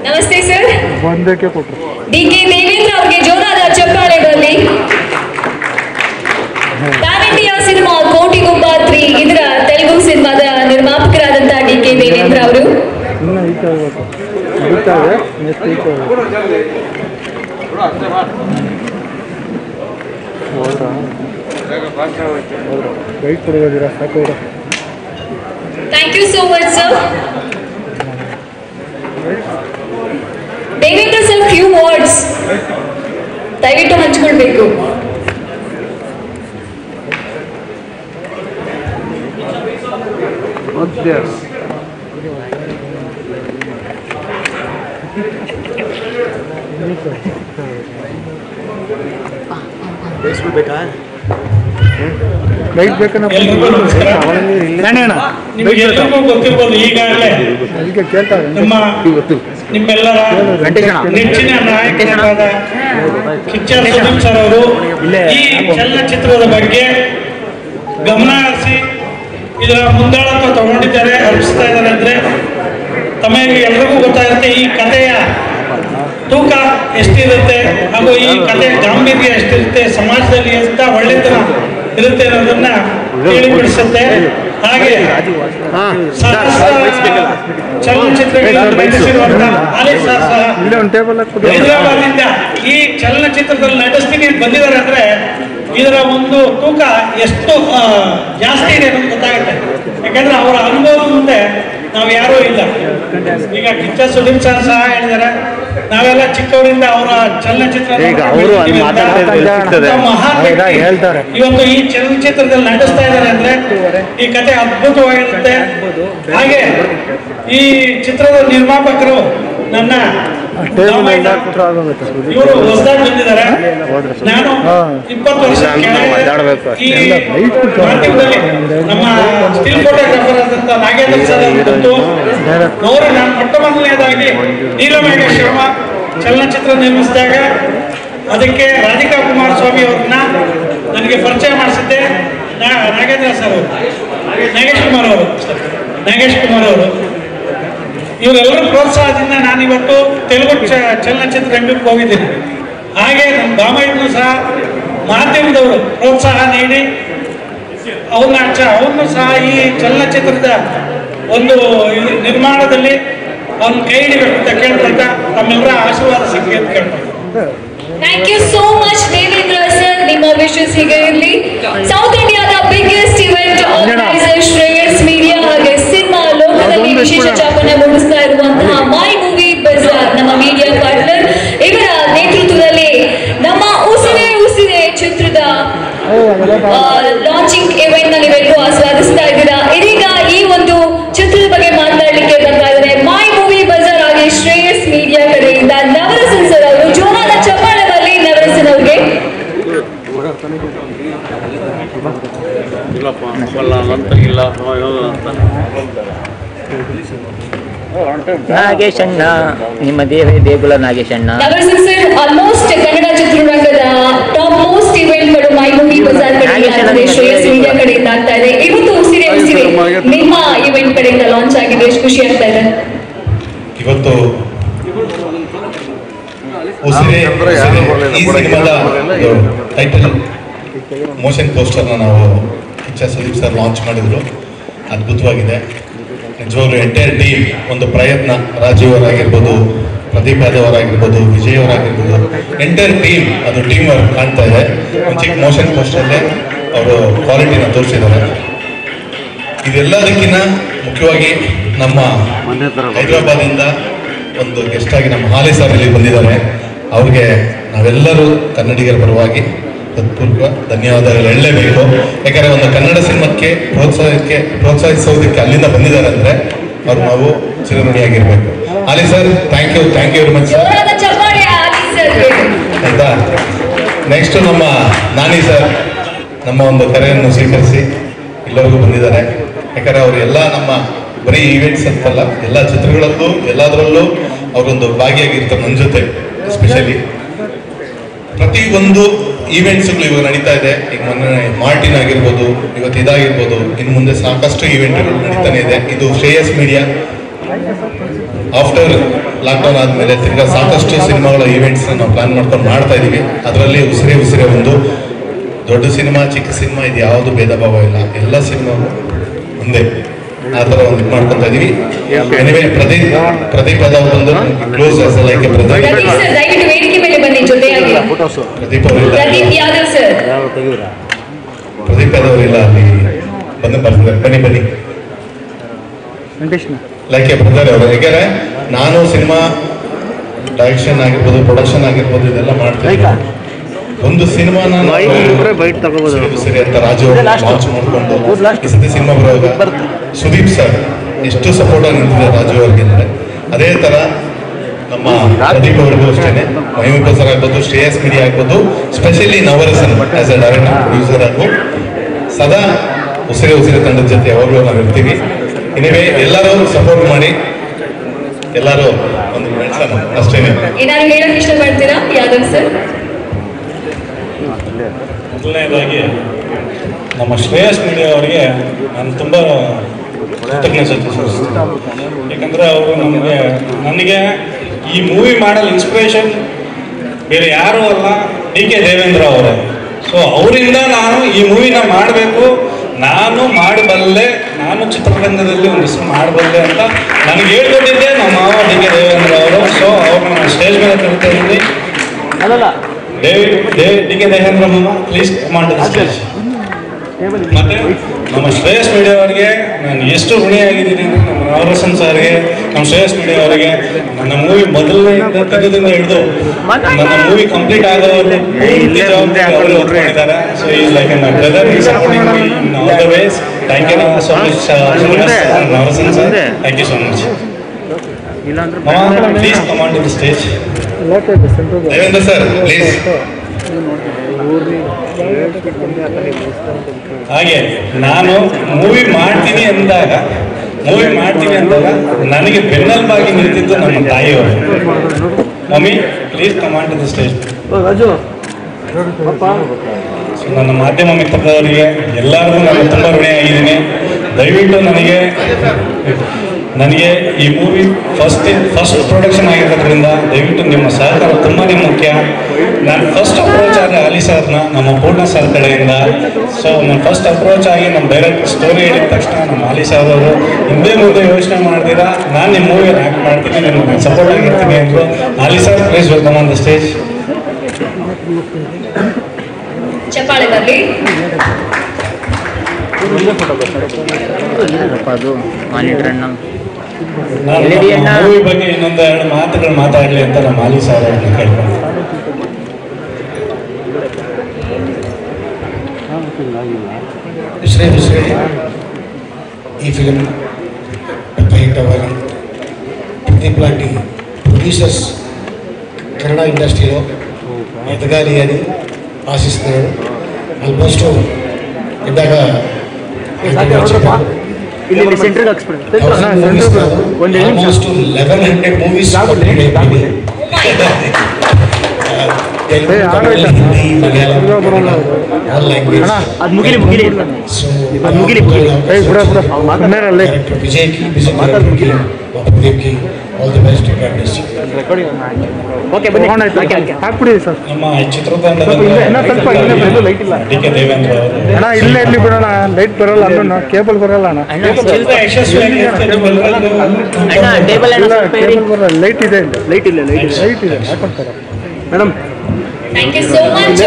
ನಮಸ್ತೆ ಸರ್. ಬಂದಕ್ಕೆ ಕೊಟ್ಟರು. DK ದೇವೇಂದ್ರ ಅವರಿಗೆ ಜೋರಾದ ಚಪ್ಪಾಳೆ ಬರಲಿ. ಪ್ಯಾನ್ ಇಂಡಿಯಾ ಸಿನಿಮಾ ಕೋಟಿಗೊಬ್ಬ 3 ಇದರ ತೆಲುಗು ಸಿನಿಮಾದ ನಿರ್ಮಾಪಕರಾದಂತಹ DK ದೇವೇಂದ್ರ ಅವರು. ಇನ್ನು ಈಚೆ ಹೋಗ್ಬೇಕು. ನಡೀತಾರೆ ನೆಕ್ಸ್ಟ್ ಈಚೆ ಹೋಗ್ಬೇಕು. ಹೌದಾ? ಗೈಡ್ ಕೊಡೋದಿರಾ? ಸಾಕು. Thank you so much sir. Devendra sir few words ದಯವಿಟ್ಟು ಹಂಚ್ಕೊಳ್ಬೇಕು. ಬೇಕಾ ಗೈಡ್ ಬೇಕನ್ನ ನಿಮಗೆಲ್ಲರಿಗೂ ಗೊತ್ತಿರ್ಬೋದು ಈಗಾಗಲೇ ನಿಮ್ಮೆಲ್ಲರ ನೆಚ್ಚಿನ ನಾಯಕರಾದ ಕಿಚ್ಚ ಸುದೀಪ್ ಸರ್ ಅವರು ಈ ಚಲನಚಿತ್ರದ ಬಗ್ಗೆ ಗಮನ ಹರಿಸಿ ಇದರ ಮುಂದಾಳತ್ವ ತಗೊಂಡಿದ್ದಾರೆ, ಹರಿಸ್ತಾ ಇದ್ದಾರೆ. ಅಂದ್ರೆ ತಮಗೆ ಎಲ್ರಿಗೂ ಗೊತ್ತಾಗುತ್ತೆ ಈ ಕಥೆಯ ತೂಕ ಎಷ್ಟಿರುತ್ತೆ ಹಾಗೂ ಈ ಕಥೆಯ ಗಾಂಭೀರ್ಯ ಎಷ್ಟಿರುತ್ತೆ, ಸಮಾಜದಲ್ಲಿ ಎಷ್ಟು ಒಳ್ಳೆತನ ಇರುತ್ತೆ ಅನ್ನೋದನ್ನ ತಿಳಿಬಿಡಿಸುತ್ತೆ. ಹಾಗೆ ಚಲನಚಿತ್ರಗಳನ್ನು ಬಯಸಿರುವಂತಹ ಹೈದರಾಬಾದ್ನಿಂದ ಈ ಚಲನಚಿತ್ರದಲ್ಲಿ ನಟಿಸ್ತೀನಿ ಅಂತ ಬಂದಿದ್ದಾರೆ ಅಂದ್ರೆ ಇದರ ಒಂದು ತೂಕ ಎಷ್ಟು ಜಾಸ್ತಿ ಇದೆ ಅನ್ನೋದು ಗೊತ್ತಾಗುತ್ತೆ. ಯಾಕಂದ್ರೆ ಅವರ ಅನುಭವದ ಮುಂದೆ ನಾವು ಯಾರೂ ಇಲ್ಲ. ಈಗ ಕಿಚ್ಚ ಸುದೀಪ್ ಸರ್ ಸಹ ಹೇಳಿದ್ದಾರೆ, ನಾವೆಲ್ಲ ಚಿಕ್ಕವರಿಂದ ಅವರ ಚಲನಚಿತ್ರ ಇವತ್ತು ಈ ಚಲನಚಿತ್ರದಲ್ಲಿ ನಟಿಸ್ತಾ ಇದ್ದಾರೆ ಅಂದ್ರೆ ಮಾಡಿದ್ದಾರೆ. ಈ ಕತೆ ಅದ್ಭುತವಾಗಿರುತ್ತೆ. ಹಾಗೆ ಈ ಚಿತ್ರದ ನಿರ್ಮಾಪಕರು ನನ್ನ ಇವರು ಹೊಸದಾಗಿ ಬಂದಿದ್ದಾರೆ. ನಾನು 20 ವರ್ಷ ಈ ಮಾಧ್ಯಮದಲ್ಲಿ ನಮ್ಮ ಸ್ಟಿಲ್ ಫೋಟೋಗ್ರಾಫರ್ ಆದಂತ ನಾಗೇಂದ್ರ ಸರ್ ಮತ್ತು ಅವರು ನಾನು ಮೊಟ್ಟ ಮೊದಲನೇದಾಗಿ ನೀಲಮೇಘ ಶರ್ಮಾ ಚಲನಚಿತ್ರ ನಿರ್ಮಿಸಿದಾಗ ಅದಕ್ಕೆ ರಾಧಿಕಾ ಕುಮಾರಸ್ವಾಮಿ ಅವ್ರನ್ನ ನನಗೆ ಪರಿಚಯ ಮಾಡಿಸಿದ್ದೆ ನಾಗೇಂದ್ರ ಸರ್ ಅವರು, ನಾಗೇಶ್ ಕುಮಾರ್ ಅವರು ಇವರೆಲ್ಲರ ಪ್ರೋತ್ಸಾಹದಿಂದ ನಾನಿವತ್ತು ತೆಲುಗು ಚಲನಚಿತ್ರ ರಂಗಕ್ಕೆ ಹೋಗಿದ್ದೀನಿ. ಹಾಗೆ ನಮ್ಮ ಬಾಮೈದ್ನು ಸಹ ಮಾಧ್ಯಮದವರು ಪ್ರೋತ್ಸಾಹ ನೀಡಿ ಅವನು ಸಹ ಈ ಚಲನಚಿತ್ರದ ಒಂದು ನಿರ್ಮಾಣದಲ್ಲಿ ಅವನು ಕೈ ಹಿಡಿಬೇಕು ಅಂತ ಕೇಳ್ಕೊಳ್ತಾ ತಮ್ಮೆಲ್ಲರ ಆಶೀರ್ವಾದ ಸಿಕ್ಕಿ ಅಂತ ಕೇಳ್ಕೊಳ್ತಾ. Thank you so much Devendra sir. ನಿಮ್ಮ ವಿಶಸ್ ಹೀಗೆ ಇರಲಿ. ಸೌತ್ ಇಂಡಿಯಾದ biggest event organiser Shreyas media ಹಾಗೆ ಸಿನಿಮಾ ಲೋಕದಲ್ಲಿ ವಿಶೇಷ ಛಾಪನೆ ಮೂಡಿಸ್ತಾ ಇರುವಂತಹ ಮೈ ಮೂವಿ ಬಜಾರ್ ನಮ್ಮ ಮೀಡಿಯಾ ಪಾರ್ಟ್ನರ್ ಇವರ ನೇತೃತ್ವದಲ್ಲಿ ನಮ್ಮ ಉಸಿರೇ ಚಿತ್ರದ ಲಾಂಚಿಂಗ್ ಇವೆಂಟ್ ನ ನೀವೆಲ್ಲರೂ ಆಸ್ವಾದಿಸ್ತಾ ಇದ್ದೀರಾ. ಇದೀಗ ಈ ಒಂದು ಚಿತ್ರದ ಬಗ್ಗೆ ಮಾತನಾಡಲಿಕ್ಕೆ ಬರ್ತಾ ಇದ್ದಾರೆ ಮೈ ಮೂವಿ ಬಜಾರ್ ಹಾಗೆ ಶ್ರೇಯಸ್ ಮೀಡಿಯಾ ಕಡೆಯಿಂದ ನವರಸನ್ ಸರ್ ಅವರು. ಜೋರಾದ ಚಪ್ಪಾಳೆ ಬರಲಿ ನವರಸನ್ ಅವ್ರಿಗೆ. ನಾಗೇಶಣ್ಣ ನಿಮ್ಮ ದೇಗುಲ ನಾಗೇಶಣ್ಣ. ನವರಸನ್ ಸರ್ ಆಲ್ಮೋಸ್ಟ್ ಕನ್ನಡ ಚಿತ್ರರಂಗದ ಟಾಪ್ ಮೋಸ್ಟ್ ಇವೆಂಟ್ಗಳು ಮೈ ಮೂವಿ ಬಜಾರ್ ಕಡೆಯಿಂದ ಶ್ರೇಯಸ್ ಮೀಡಿಯಾ ಕಡೆಯಿಂದ ಆಗ್ತಾ ಇದೆ. ಇವತ್ತು ಉಸಿರೇ ನಿಮ್ಮ ಇವೆಂಟ್ ಕಡೆಯಿಂದ ಲಾಂಚ್ ಆಗಿದೆ. ಎಷ್ಟು ಖುಷಿ ಆಗ್ತಾ ಇದೆ ಇವತ್ತು ಉಸಿರೇ ಈ ಸಿನಿಮಾದ ಟೈಟಲ್ ಮೋಷನ್ ಪೋಸ್ಟರ್ನ ನಾವು ಸುದೀಪ್ ಸರ್ ಲಾಂಚ್ ಮಾಡಿದ್ರು. ಅದ್ಭುತವಾಗಿದೆ ನಿಜವಾಗ್ಲೂ. ಎಂಟೈರ್ ಟೀಮ್ ಒಂದು ಪ್ರಯತ್ನ, ರಾಜೀವ್ ಅವರಾಗಿರ್ಬೋದು, ಪ್ರದೀಪ್ ಯಾದವ್ ಅವರಾಗಿರ್ಬೋದು, ವಿಜಯ್ ಅವರಾಗಿರ್ಬೋದು, ಎಂಟೈರ್ ಟೀಮ್ ಅದು ಟೀಮ್ ವರ್ಕ್ ಕಾಣ್ತಾ ಇದೆ. ಚಿಕ್ಕ ಮೋಷನ್ ಪೋಸ್ಟರ್ಲ್ಲೇ ಅವರು ಕ್ವಾಲಿಟಿನ ತೋರಿಸಿದ್ದಾರೆ. ಇದೆಲ್ಲದಕ್ಕಿಂತ ಮುಖ್ಯವಾಗಿ ನಮ್ಮ ಹೈದರಾಬಾದಿಂದ ಒಂದು ಗೆಸ್ಟ್ ಆಗಿ ನಮ್ಮ ಹಾಲಿ ಸರ್ ಇಲ್ಲಿ ಬಂದಿದ್ದಾರೆ. ಅವ್ರಿಗೆ ನಾವೆಲ್ಲರೂ ಕನ್ನಡಿಗರ ಪರವಾಗಿ ಹೃತ್ಪೂರ್ವಕ ಧನ್ಯವಾದಗಳು ಹೇಳಲೇಬೇಕು. ಯಾಕಂದರೆ ಒಂದು ಕನ್ನಡ ಸಿನಿಮಾಕ್ಕೆ ಪ್ರೋತ್ಸಾಹಿಸೋದಕ್ಕೆ ಅಲ್ಲಿಂದ ಬಂದಿದ್ದಾರೆ ಅಂದರೆ ಅವ್ರು ನಾವು ಚಿರಋಣಿಯಾಗಿರ್ಬೇಕು. ಹಾಲಿ sir thank you very much sir. ಆಯ್ತಾ. ನೆಕ್ಸ್ಟ್ ನಮ್ಮ ನಾನಿ ಸರ್ ನಮ್ಮ ಒಂದು ಕರೆಯನ್ನು ಸ್ವೀಕರಿಸಿ ಎಲ್ಲರಿಗೂ ಬಂದಿದ್ದಾರೆ. ಯಾಕಂದರೆ ಅವರು ಎಲ್ಲ ನಮ್ಮ ಬರೀ ಈವೆಂಟ್ಸ್ ಅಂತಲ್ಲ, ಎಲ್ಲ ಚಿತ್ರಗಳಲ್ಲೂ ಎಲ್ಲದರಲ್ಲೂ ಅವರೊಂದು ಭಾಗಿಯಾಗಿರ್ತಾರೆ ನನ್ನ ಜೊತೆ. ಎಸ್ಪೆಷಲಿ ಪ್ರತಿ ಒಂದು ಈವೆಂಟ್ಸ್ಗಳು ಇವಾಗ ನಡೀತಾ ಇದೆ. ಈಗ ಮೊನ್ನೆ ಮಾರ್ಟಿನ್ ಆಗಿರ್ಬೋದು, ಇವತ್ತು ಇದಾಗಿರ್ಬೋದು, ಇನ್ನು ಮುಂದೆ ಸಾಕಷ್ಟು ಈವೆಂಟ್ಗಳು ನಡೀತಾನೆ ಇದೆ. ಇದು ಶ್ರೇಯಸ್ ಮೀಡಿಯಾ ಆಫ್ಟರ್ ಲಾಕ್ಡೌನ್ ಆದಮೇಲೆ ತಿರ್ಗಾ ಸಾಕಷ್ಟು ಸಿನಿಮಾಗಳ ಈವೆಂಟ್ಸ್ನ ನಾವು ಪ್ಲಾನ್ ಮಾಡ್ಕೊಂಡು ಮಾಡ್ತಾ ಇದ್ದೀವಿ. ಅದರಲ್ಲಿ ಉಸಿರೇ ಒಂದು ದೊಡ್ಡ ಸಿನಿಮಾ ಚಿಕ್ಕ ಸಿನಿಮಾ ಇದು ಯಾವುದು ಭೇದ ಭಾವ ಇಲ್ಲ, ಎಲ್ಲ ಸಿನಿಮಾಗೂ ಒಂದೇ ಆ ಥರ ಒಂದು ಇದು ಮಾಡ್ಕೊತಾ ಇದೀವಿ. ಎನಿವೇ ಪ್ರದೀಪ್ ಯಾದವ್ ಬಂದು ಕ್ಲೋಸ್ ಲೈಕ್ ಪ್ರದೀಪ್ ಅವರಿಲ್ಲ, ಪ್ರದೀಪ್ ಯಾದವ್ ಇಲ್ಲ, ಅಲ್ಲಿ ಬರ್ತಾರೆ. ಬನ್ನಿ ಲೈಕ್ ಬ್ರದರ್ ಅವರು. ಯಾಕೆಂದ್ರೆ ನಾನು ಸಿನಿಮಾ ಡೈರೆಕ್ಷನ್ ಆಗಿರ್ಬೋದು, ಪ್ರೊಡಕ್ಷನ್ ಆಗಿರ್ಬೋದು, ಇದೆಲ್ಲ ಮಾಡ್ತೀನಿ. ಒಂದು ಸಿನಿಮಾನ ಸರಿ ಅಂತ ರಾಜು ಲಾಂಚ್ ಮಾಡ್ಕೊಂಡು ಈ ಸತಿ ಸಿನಿಮಾ ಬರುವಾಗ ಸುದೀಪ್ ಸರ್ ಎಷ್ಟು ಸಪೋರ್ಟ್ ಆಗಿ ನಿಂತಿದ್ದಾರೆ ರಾಜು ಅವ್ರಿಗೆ ಅಂದರೆ, ಅದೇ ಥರ ನಮ್ಮ ಪ್ರದೀಪ್ ಅವ್ರಿಗೂ ಅಷ್ಟೇ. ಮಹಿಮಾ ಬಜಾರ್ ಆಗ್ಬೋದು, ಶ್ರೇಯಸ್ ಮೀಡಿಯಾ ಆಗ್ಬೋದು, specially Navarasan as A director producer ಆಗು ಸದಾ ಉಸಿರೇ ತಂಡದ ಜೊತೆ ಯಾವಾಗಲೂ ನಾವು ಇರ್ತೀವಿ. ಇನಿವೇ ಎಲ್ಲರೂ ಸಪೋರ್ಟ್ ಮಾಡಿ, ಎಲ್ಲರೂ ಒಂದು ಫ್ರೆಂಡ್ಸ್ ಅಷ್ಟೇ. ಏನಾದ್ರು ಹೇಳಕ್ ಇಷ್ಟಪಡ್ತೀರಾ ಯಾದವ್ ಸರ್? ಮೊದಲನೇದಾಗಿ ನಮ್ಮ ಶ್ರೇಯಸ್ ಮೀಡಿಯಾ ಅವರಿಗೆ ನಾನು ತುಂಬ ಕೃತಜ್ಞತೆ ಸಲ್ಲಿಸ್ತೀನಿ. ಯಾಕಂದರೆ ಅವರು ನನಗೆ ಈ ಮೂವಿ ಮಾಡಲು ಇನ್ಸ್ಪಿರೇಷನ್ ಬೇರೆ ಯಾರೂ ಅಲ್ಲ, ಡಿ.ಕೆ. ದೇವೇಂದ್ರ ಅವರೇ. ಸೊ ಅವರಿಂದ ನಾನು ಈ ಮೂವಿನ ಮಾಡಬೇಕು, ನಾನು ಮಾಡಬಲ್ಲೆ, ನಾನು ಚಿತ್ರರಂಗದಲ್ಲಿ ಒಂದು ಹೆಸರು ಮಾಡಬಲ್ಲೆ ಅಂತ ನನಗೆ ಹೇಳ್ಕೊಟ್ಟಿದ್ದೆ ನಮ್ಮ ಮಾವ ಡಿ.ಕೆ. ದೇವೇಂದ್ರ ಅವರು. ಸೊ ಅವ್ರನ್ನ ನಾನು ಸ್ಟೇಜ್ ಮೇಲೆ ಕರಿತಾ ಇದ್ದೀನಿ. ಡಿ.ಕೆ. ದೇವೇಂದ್ರ ಮಾಮ, please come on to the stage. ಮತ್ತೆ ನಮ್ಮ ಶ್ರೇಯಸ್ ಮೀಡಿಯಾ ಅವರಿಗೆ ನಾನು ಎಷ್ಟು ಋಣಿಯಾಗಿದ್ದೀನಿ ಅಂದರೆ ನಮ್ಮ ನವರಸನ್ ಸರ್ಗೆ, ನಮ್ಮ ಶ್ರೇಯಸ್ ಮೀಡಿಯಾ ಅವರಿಗೆ ನನ್ನ ಮೂವಿ ಮೊದಲನೆಯಿಂದ ತೆಗೆದಿಂದ ಹಿಡಿದು ನನ್ನ ಮೂವಿ ಕಂಪ್ಲೀಟ್ ಆಗೋವರೆಗೂ ಪೂರ್ತಿ ಜವಾಬ್ದಾರಿ ಅವರು ಹೊತ್ಕೊಂಡಿದ್ದಾರೆ. So is like my brother, ಈ supporting me in all the ways. Thank you so much Navarasan sir, thank you so much. Please come on to the stage. Devendra sir please. ಹಾಗೆ ನಾನು ಮೂವಿ ಮಾಡ್ತೀನಿ ಅಂದಾಗ ನನಗೆ ಬೆನ್ನೆಲುಬಾಗಿ ನಿಂತಿದ್ದು ನಮ್ಮ ತಾಯಿಯವರು. Mummy please come on to the stage. So ನನ್ನ ಮಾಧ್ಯಮ ಮಿತ್ರದವರಿಗೆ ಎಲ್ಲರಿಗೂ ನಾನು ತುಂಬ ಋಣಿಯಾಗಿದ್ದೀನಿ. ದಯವಿಟ್ಟು ನನಗೆ ಈ ಮೂವಿ ಫಸ್ಟ್ ಪ್ರೊಡಕ್ಷನ್ ಆಗಿರೋದ್ರಿಂದ ದಯವಿಟ್ಟು ನಿಮ್ಮ ಸಹಕಾರ ತುಂಬಾ ಮುಖ್ಯ. ನಾನು ಫಸ್ಟ್ ಅಪ್ರೋಚ್ ಆಗಿ ಅಲಿ ಸರ್ನ ನಮ್ಮ ಪೂರ್ಣ ಸರ್ ಕಡೆಯಿಂದ. ಸೊ ನಾನು ಫಸ್ಟ್ ಅಪ್ರೋಚ್ ಆಗಿ ನಮ್ಮ ಡೈರೆಕ್ಟ್ ಸ್ಟೋರಿ ಹೇಳಿದ ತಕ್ಷಣ ನಮ್ಮ ಅಲಿ ಸರ್ ಅವರು ಹಿಂದೆ ಮುಂದೆ ಯೋಚನೆ ಮಾಡ್ತೀರಾ, ನಾನು ನಿಮ್ಮ ಮೂವಿಯಲ್ಲಿ ಆ್ಯಕ್ಟ್ ಮಾಡ್ತೀನಿ, ನಿಮ್ಗೆ ಸಪೋರ್ಟ್ ಆಗಿರ್ತೀನಿ ಅಂದರು. Ali sir please welcome on the stage. ಚಪ್ಪಾಳೆ ಬರಲಿ. ಅದು ಮಾನಿಟರ್ ಅಣ್ಣ ಮೂವಿ ಬಗ್ಗೆ ಇನ್ನೊಂದು 2 ಮಾತುಗಳು ಮಾತಾಡಲಿ ಅಂತ ನಮ್ಮ ಅಲಿ ಸರ್ ಅವ್ರನ್ನ ಕೇಳ್ಕೊಂಡು. ಈ ಫಿಲ್ಮ್ ಹಿಟ್ ಅవ్వాలి. ప్రదీప్ లాంటి ప్రొడ్యూసర్స్ కన్నడ ఇండస్ట్రీలో ఎదగాలి అని ఆశిస్తున్నాడు. ఆల్మోస్ట్ ఇందాక ఆల్మోస్ట్ 1100 మూవీస్ ನಮ್ಮ ಚಿತ್ರತಂಡದ DK Devendra madam thank you so much.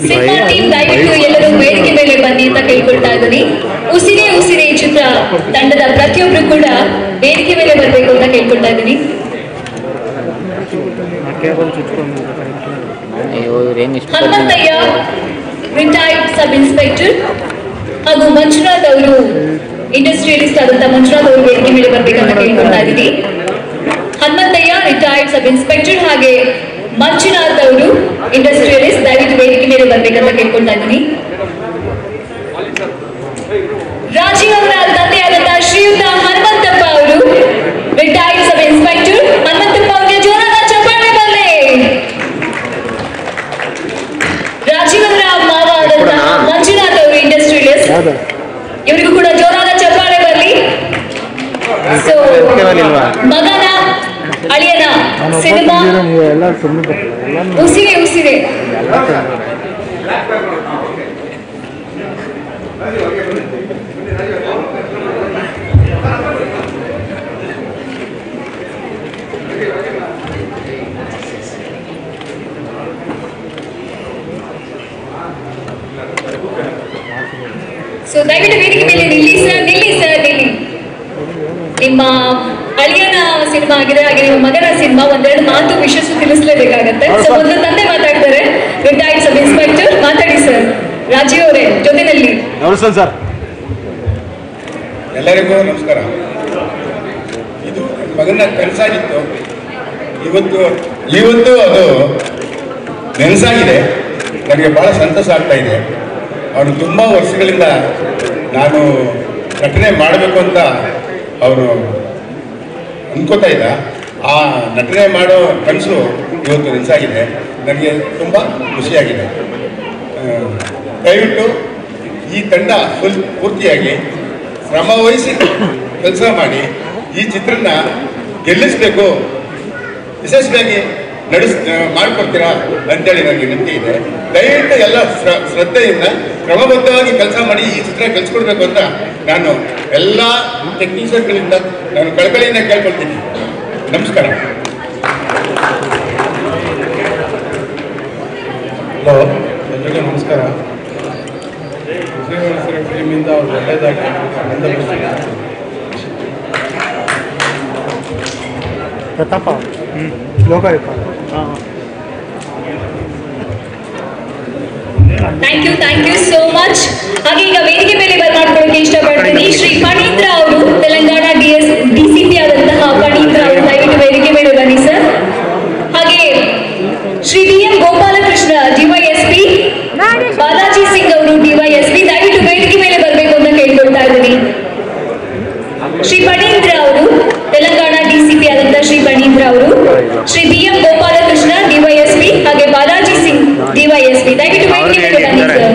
Cinema team ದಯವಿಟ್ಟು ಎಲ್ಲರೂ ವೇದಿಕೆ ಮೇಲೆ ಬನ್ನಿ ಅಂತ ಕೇಳ್ಕೊಳ್ತಾ ಇದ್ದೀನಿ. ಉಸಿರೇ ಉಸಿರೇ ಚಿತ್ರ ತಂಡದ ಪ್ರತಿಯೊಬ್ರು ಕೂಡ ವೇದಿಕೆ ಮೇಲೆ ಬರಬೇಕು ಅಂತ ಕೇಳ್ಕೊಳ್ತಾ ಇದ್ದೀನಿ. ಹನುಮಂತಯ್ಯ ರಿಟೈರ್ಡ್ ಸಬ್ ಇನ್ಸ್ಪೆಕ್ಟರ್ ಹಾಗೂ ಮಂಜುನಾಥ್ ಅವರು ಇಂಡಸ್ಟ್ರಿಯಲಿಸ್ಟ್ ಆದಂತ ಮಂಜುನಾಥ್ ಅವರು ವೇದಿಕೆ ಮೇಲೆ ಬರ್ಬೇಕಂತ ಕೇಳ್ಕೊಳ್ತಾ ಇದ್ದೀನಿ. ಹನುಮಂತಯ್ಯ ರಿಟೈರ್ಡ್ ಸಬ್ ಇನ್ಸ್ಪೆಕ್ಟರ್ ಹಾಗೆ ಮಂಜುನಾಥ್ ಅವರು ಇಂಡಸ್ಟ್ರಿಯಲಿಸ್ಟ್ ದಯವಿಟ್ಟು ವೇದಿಕೆ ಮೇಲೆ ಬರ್ಬೇಕಂತ ಕೇಳ್ಕೊಳ್ತಾ ಇದ್ದೀನಿ. ರಾಜೀವ್ ಅವರ ತಂದೆಯಾದಂತಹ ಶ್ರೀಯುತ ಹನುಮಂತಪ್ಪ ಅವರು ರಿಟೈರ್ಡ್ ಸಬ್ ಇನ್ಸ್ಪೆಕ್ಟರ್. ಹನುಮಂತಪ್ಪ ಅವರಿಗೆ ಜೋರಾದ ಚಪ್ಪಾಳೆ ಬರಲಿ. ರಾಜೀವ್ ಅವರ ಮಾವ ಆದಂತಹ ಮಂಜುನಾಥ್ ಅವರು ಇಂಡಸ್ಟ್ರಿಯಲಿಸ್ಟ್, ಇವರಿಗೂ ಕೂಡ ಜೋರಾದ ಚಪ್ಪಾಳೆ ಬರಲಿ. ಸೊ ಮಗನ ಅಳಿಯನ ಸಿನಿಮಾ ಉಸಿರೇ ಉಸಿರೇ. ಸೊ ದಯವಿಟ್ಟು ವೇದಿಕೆ ಮೇಲೆ ನಿಲ್ಲಿ ಸರ್, ನಿಲ್ಲಿ. ನಿಮ್ಮ ಅಳಿಯನ ಸಿನಿಮಾ ಆಗಿದೆ, ಹಾಗೆ ನಿಮ್ಮ ಮಗನ ಸಿನಿಮಾ, 1-2 ಮಾತು ವಿಶೇಷ ತಿಳಿಸಲೇಬೇಕಾಗತ್ತೆ. ಸೊ ಮೊದಲು ತಂದೆ ಮಾತಾಡ್ತಾರೆ, ರಿಟೈರ್ಡ್ ಸಬ್ ಇನ್ಸ್ಪೆಕ್ಟರ್. ಮಾತಾಡಿ ಸರ್. ರಾಜೀವ್ ಅವರೇ ಜೊತೆನಲ್ಲಿ. ನಮಸ್ತೆ ಸರ್. ಎಲ್ಲರಿಗೂ ನಮಸ್ಕಾರ. ಇದು ಮಗನ ಕನಸಾಗಿತ್ತು, ಇವತ್ತು ಅದು ನೆನಸಾಗಿದೆ. ನನಗೆ ಬಹಳ ಸಂತೋಷ ಆಗ್ತಾ ಇದೆ. ಅವನು ತುಂಬ ವರ್ಷಗಳಿಂದ ನಾನು ನಟನೆ ಮಾಡಬೇಕು ಅಂತ ಅವರು ಅನ್ಕೋತಾ ಇದ್ದ. ಆ ನಟನೆ ಮಾಡೋ ಕನಸು ಇವತ್ತು ನೆನಸಾಗಿದೆ. ನನಗೆ ತುಂಬ ಖುಷಿಯಾಗಿದೆ. ದಯವಿಟ್ಟು ಈ ತಂಡ ಪೂರ್ತಿಯಾಗಿ ಶ್ರಮ ವಹಿಸಿ ಕೆಲಸ ಮಾಡಿ ಈ ಚಿತ್ರನ ಗೆಲ್ಲಿಸಬೇಕು, ಯಶಸ್ವಿಯಾಗಿ ಮಾಡಿಕೊಡ್ತೀರಾ ಅಂತೇಳಿ ನನಗೆ ನಂಬಿಕೆ ಇದೆ. ದಯವಿಟ್ಟು ಎಲ್ಲ ಶ್ರದ್ಧೆಯಿಂದ ಕ್ರಮಬದ್ಧವಾಗಿ ಕೆಲಸ ಮಾಡಿ ಈ ಚಿತ್ರ ಗೆಲ್ಸ್ಕೊಡ್ಬೇಕು ಅಂತ ನಾನು ಎಲ್ಲ ಟೆಕ್ನಿಷಿಯನ್ಗಳಿಂದ ನಾನು ಕಳಕಳಿಯಿಂದ ಕೇಳ್ಕೊಳ್ತೀನಿ. ನಮಸ್ಕಾರ. ಹಲೋ, ಎಲ್ರಿಗೂ ನಮಸ್ಕಾರ. ಉಸಿರು ಫಿಲ್ಮಿಂದ ಅವ್ರು ಒಳ್ಳೇದಾಗಿ Pratapa Lokayukta thank you so much. ಹಾಗೆ ಈಗ ವೇದಿಕೆ ಮೇಲೆ ಬರ್ಮಾಡ್ಕೊಳ್ಳೋಕೆ ಇಷ್ಟಪಡ್ತೀನಿ. ಶ್ರೀ ಫಣೀಂದ್ರ ಅವರು, ತೆಲಂಗಾಣ DCP ಆದಂತಹ ಫಣೀಂದ್ರ ಅವರು ದಯವಿಟ್ಟು ವೇದಿಕೆ ಮೇಲೆ ಬನ್ನಿ ಸರ್. ಹಾಗೆ ಶ್ರೀ DM ಗೋಪಾಲಕೃಷ್ಣ DYSP, ಬಾಲಾಜಿ ಸಿಂಗ್ ಅವರು DYSP ದಯವಿಟ್ಟು ವೇದಿಕೆ ಮೇಲೆ ಬರಬೇಕು ಅಂತ ಕೇಳ್ಕೊಳ್ತಾ ಇದ್ದೀನಿ. ಶ್ರೀ ಫಣೀಂದ್ರ ಅವರು, ತೆಲಂಗಾಣ DCP ಆದಂತಹ ಶ್ರೀ ಫಣೀಂದ್ರ ಅವರು, ಶ್ರೀ BM ಗೋಪಾಲಕೃಷ್ಣ DYSP ಹಾಗೆ ಬಾಲಾಜಿ ಸಿಂಗ್ DYSP ದಯವಿಟ್ಟು ವೇದಿಕೆ ಮೇಲೆ ಬನ್ನಿ ಸರ್.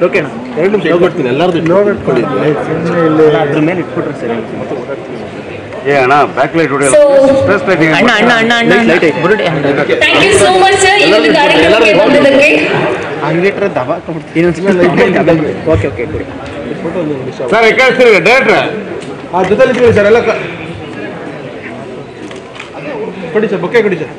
ಓಕೆನಾ? 2 ನಿಮಿಷ ಕೊಡ್ತೀನಿ, ಎಲ್ಲರದು ಲೋಡ್ ಇಟ್ಕೊಳ್ಳಿ. ಅದ್ರ ಮೇಲೆ ಇಟ್ಬಿಟ್ರೆ ಸರಿ. ಏ ಅಣ್ಣ ಬ್ಯಾಕ್ ಲೈಟ್ ಹೊಡೆಯಲ್ಲ, ಸ್ಟ್ರೆಸ್ ಲೈಟಿಂಗ್ ಅಣ್ಣ light thank you so much sir ಈ ಒಂದು ಕಾರ್ಯಕ್ರಮಕ್ಕೆ ಬಂದಿದ್ದಕ್ಕೆ. ಹಂಗಿಟ್ರೆ ದಬಾ ಓಕೆ ಕೊಡಿ ಫೋಟೋ ಸರ್ ಯಾಕೆ ಡೈರೆಕ್ಟ್ರ ಆ ಜೊತೆಲಿ ಇದ್ದೀವಿ ಸರ್ ಎಲ್ಲ ಕೊಡಿ ಸರ್, ಬೊಕ್ಕೆ ಕೊಡಿ sir.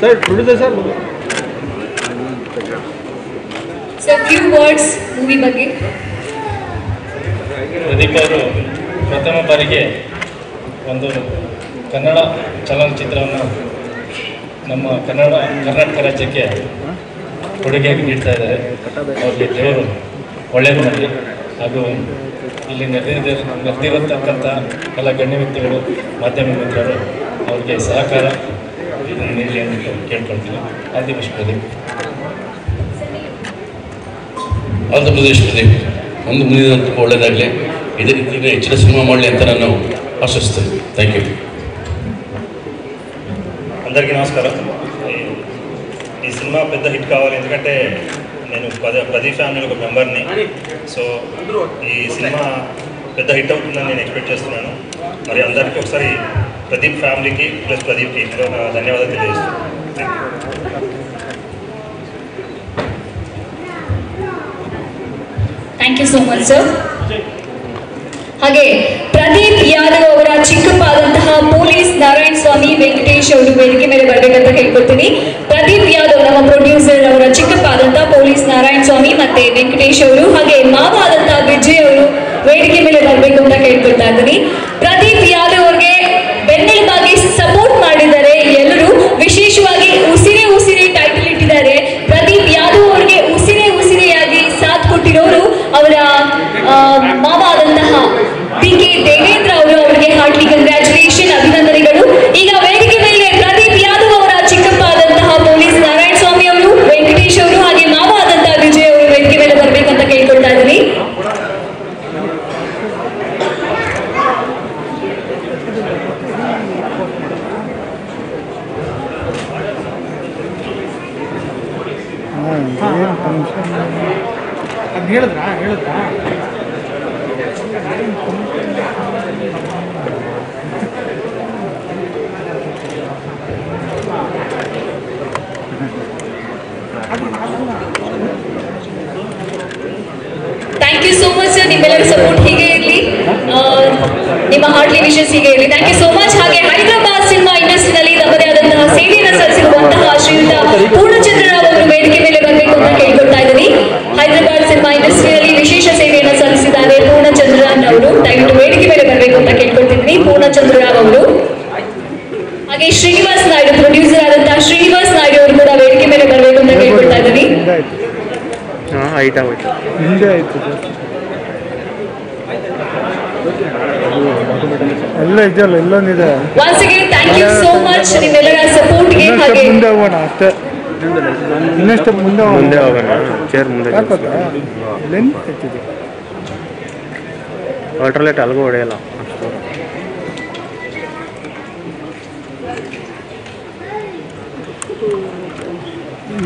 Sir producer sir sir few words movie ಬಗ್ಗೆ. ಪ್ರದೀಪ್ ಅವರು ಪ್ರಥಮ ಬಾರಿಗೆ ಒಂದು ಕನ್ನಡ ಚಲನಚಿತ್ರವನ್ನು ನಮ್ಮ ಕರ್ನಾಟಕ ರಾಜ್ಯಕ್ಕೆ ಕೊಡುಗೆಯಾಗಿ ನೀಡ್ತಾ ಇದ್ದಾರೆ. ಅವ್ರಿಗೆ ದೇವರು ಒಳ್ಳೆಯದು ಮಾಡಲಿ. ಹಾಗೂ ಇಲ್ಲಿ ನೆರೆದಿರತಕ್ಕಂಥ ಎಲ್ಲ ಗಣ್ಯ ವ್ಯಕ್ತಿಗಳು, ಮಾಧ್ಯಮ ಮಿತ್ರರು ಅವ್ರಿಗೆ ಸಹಕಾರ ನೀಡಲಿ ಅಂತ ಕೇಳ್ಕೊಳ್ತೀನಿ. All the best Pradeep. All the Pradesh Pradeep, ಒಂದು ಮುಂದಿನ ಒಳ್ಳೆಯದಾಗಲಿ, ಇದೇ ರೀತಿ ಹೆಚ್ಚಿನ ಸಿನಿಮಾ ಮಾಡಲಿ ಅಂತ ನಾನು ಆಶಿಸ್ತೇನೆ. Thank you. అందరికీ నమస్కారం. ఈ సినిమా పెద్ద హిట్ కావాలి, ఎందుకంటే నేను ప్రదీప్ ఫ్యామిలీలో ఒక మెంబర్ని. సో ఈ సినిమా పెద్ద హిట్ అవుతుందని నేను ఎక్స్పెక్ట్ చేస్తున్నాను. మరి అందరికీ ఒకసారి ప్రదీప్ ఫ్యామిలీకి ప్లస్ ప్రదీప్కి ధన్యవాదాలు తెలియజేస్తున్నాను. Thank you so much sir. ಹಾಗೆ ಪ್ರದೀಪ್ ಯಾದವ್ ಅವರ ಚಿಕ್ಕಪ್ಪಾದಂತಹ ಪೊಲೀಸ್ ನಾರಾಯಣ ಸ್ವಾಮಿ ವೆಂಕಟೇಶ್ ಅವರು ವೇದಿಕೆ ಮೇಲೆ ಬರಬೇಕಂತ ಹೇಳ್ಕೊಳ್ತೀನಿ. ಪ್ರದೀಪ್ ಯಾದವ್ ನಮ್ಮ ಪ್ರೊಡ್ಯೂಸರ್ ಅವರ ಚಿಕ್ಕಪ್ಪಾದಂತಹ ಪೊಲೀಸ್ ನಾರಾಯಣ ಸ್ವಾಮಿ ಮತ್ತೆ ವೆಂಕಟೇಶ್ ಅವರು, ಹಾಗೆ ಮಾವ ಆದಂತಹ ವಿಜಯ್ ಅವರು ವೇದಿಕೆ ಮೇಲೆ ಬರಬೇಕು ಅಂತ ಕೇಳ್ಕೊಳ್ತಾ ಇದ್ದೀನಿ. ಪ್ರದೀಪ್ ಯಾದವ್ ಅವ್ರಿಗೆ ಬೆನ್ನೆಲುಬಾಗಿ ಸಪೋರ್ಟ್ ಮಾಡಿದ್ದಾರೆ ಎಲ್ಲರೂ, ವಿಶೇಷವಾಗಿ ಉಸಿರೇ ಉಸಿರೇ ಟೈಟಲ್ ಇಟ್ಟಿದ್ದಾರೆ. ಪ್ರದೀಪ್ ಯಾದವ್ ಅವ್ರಿಗೆ ಉಸಿರೆಯಾಗಿ ಸಾಥ್ ಕೊಟ್ಟಿರೋರು ಅವರ ಮಾವ ಆದಂತಹ PK ದೇವೇಂದ್ರ ಅವರು. ಅವರಿಗೆ ಹಾರ್ಟ್ಲಿ ಕಂಗ್ರ್ಯಾಚುಲೇಷನ್, ಅಭಿನಂದನೆಗಳು. ಈಗ ವೇದಿಕೆ ಮೇಲೆ ಪ್ರದೀಪ್ ಯಾದವ್ ಅವರ ಚಿಕ್ಕಪ್ಪ ಆದಂತಹ ಪೊಲೀಸ್ ನಾರಾಯಣ ಸ್ವಾಮಿ ಅವರು, ವೆಂಕಟೇಶ್ ಅವರು ಹಾಗೆ ಮಾವ ಆದಂತಹ ವಿಜಯ್ ಅವರು ವೇದಿಕೆ ಮೇಲೆ ಬರ್ಬೇಕಂತ ಕೇಳ್ಕೊಳ್ತಾ ಇದ್ದೀನಿ. ಅದು ಹೇಳಿದ್ರಾ thank you so much sir. ನಿಮ್ಮೆಲ್ಲರ ಸಪೋರ್ಟ್ ಹೀಗೆ ಇರಲಿ, ನಿಮ್ಮ ಹಾರ್ಟ್ಲಿ ವಿಶಸ್ ಹೀಗೆ ಇರಲಿ. Thank you so much. ಹಾಗೆ ಹೈದರಾಬಾದ್ ಸಿನಿಮಾ ಇಂಡಸ್ಟ್ರಿನಲ್ಲಿ ತಮ್ಮದೇ ಆದಂತಹ ಸೇವೆಯನ್ನು ಸಲ್ಲಿಸಿರುವಂತಹ ಶ್ರೀಯುತ ಪೂರ್ಣಚಂದ್ರರಾವ್ ಅವರು ವೇದಿಕೆ ಮೇಲೆ ಬರಬೇಕು ಅಂತ ಕೇಳ್ಕೊಳ್ತಾ ಇದ್ದೀನಿ. ಹೈದರಾಬಾದ್ ಸಿನಿಮಾ ಇಂಡಸ್ಟ್ರಿಯಲ್ಲಿ ವಿಶೇಷ ಸೇವೆಯನ್ನು ಸಲ್ಲಿಸಿದ್ದಾರೆ ಪೂರ್ಣಚಂದ್ರನ್ ಅವರು. ದಯವಿಟ್ಟು ವೇದಿಕೆ ಮೇಲೆ ಬರಬೇಕು ಅಂತ ಕೇಳ್ಕೊಳ್ತಿದ್ದೀನಿ ಪೂರ್ಣಚಂದ್ರರಾವ್ ಅವರು. ಹಾಗೆ ಶ್ರೀನಿವಾಸ್ ನಾಯ್ಡು, ಪ್ರೊಡ್ಯೂಸರ್ ಆದಂತಹ ಶ್ರೀನಿವಾಸ್ ನಾಯ್ಡು ಅವರು ಕೂಡ ವೇದಿಕೆ ಮೇಲೆ ಬರಬೇಕು ಅಂತ ಕೇಳ್ಕೊಳ್ತಾ ಇದ್ದೀನಿ. ಹಿಂದೆ ಆಯ್ತು ಎಲ್ಲ ಇದೆಯಲ್ಲ, ಇಲ್ಲೊಂದಿದೆ. Once again, thank you so much ನಿಮ್ಮೆಲ್ಲರ ಸಪೋರ್ಟ್ಗೆ. ಹಾಗೆ ಮುಂದೆ ಹೋಗೋಣ ಅಷ್ಟೇ, ಇನ್ನಷ್ಟು ಮುಂದೆ ಹೋಗೋಣ. ಚೇರ್ ಮುಂದೆ ಲೆಂತ್ ಹೆಚ್ಚಿದೆ, ಅಲ್ಟ್ರಾಲೈಟ್ ಅಲ್ಗೂ ಹೊಡೆಯಲ್ಲ.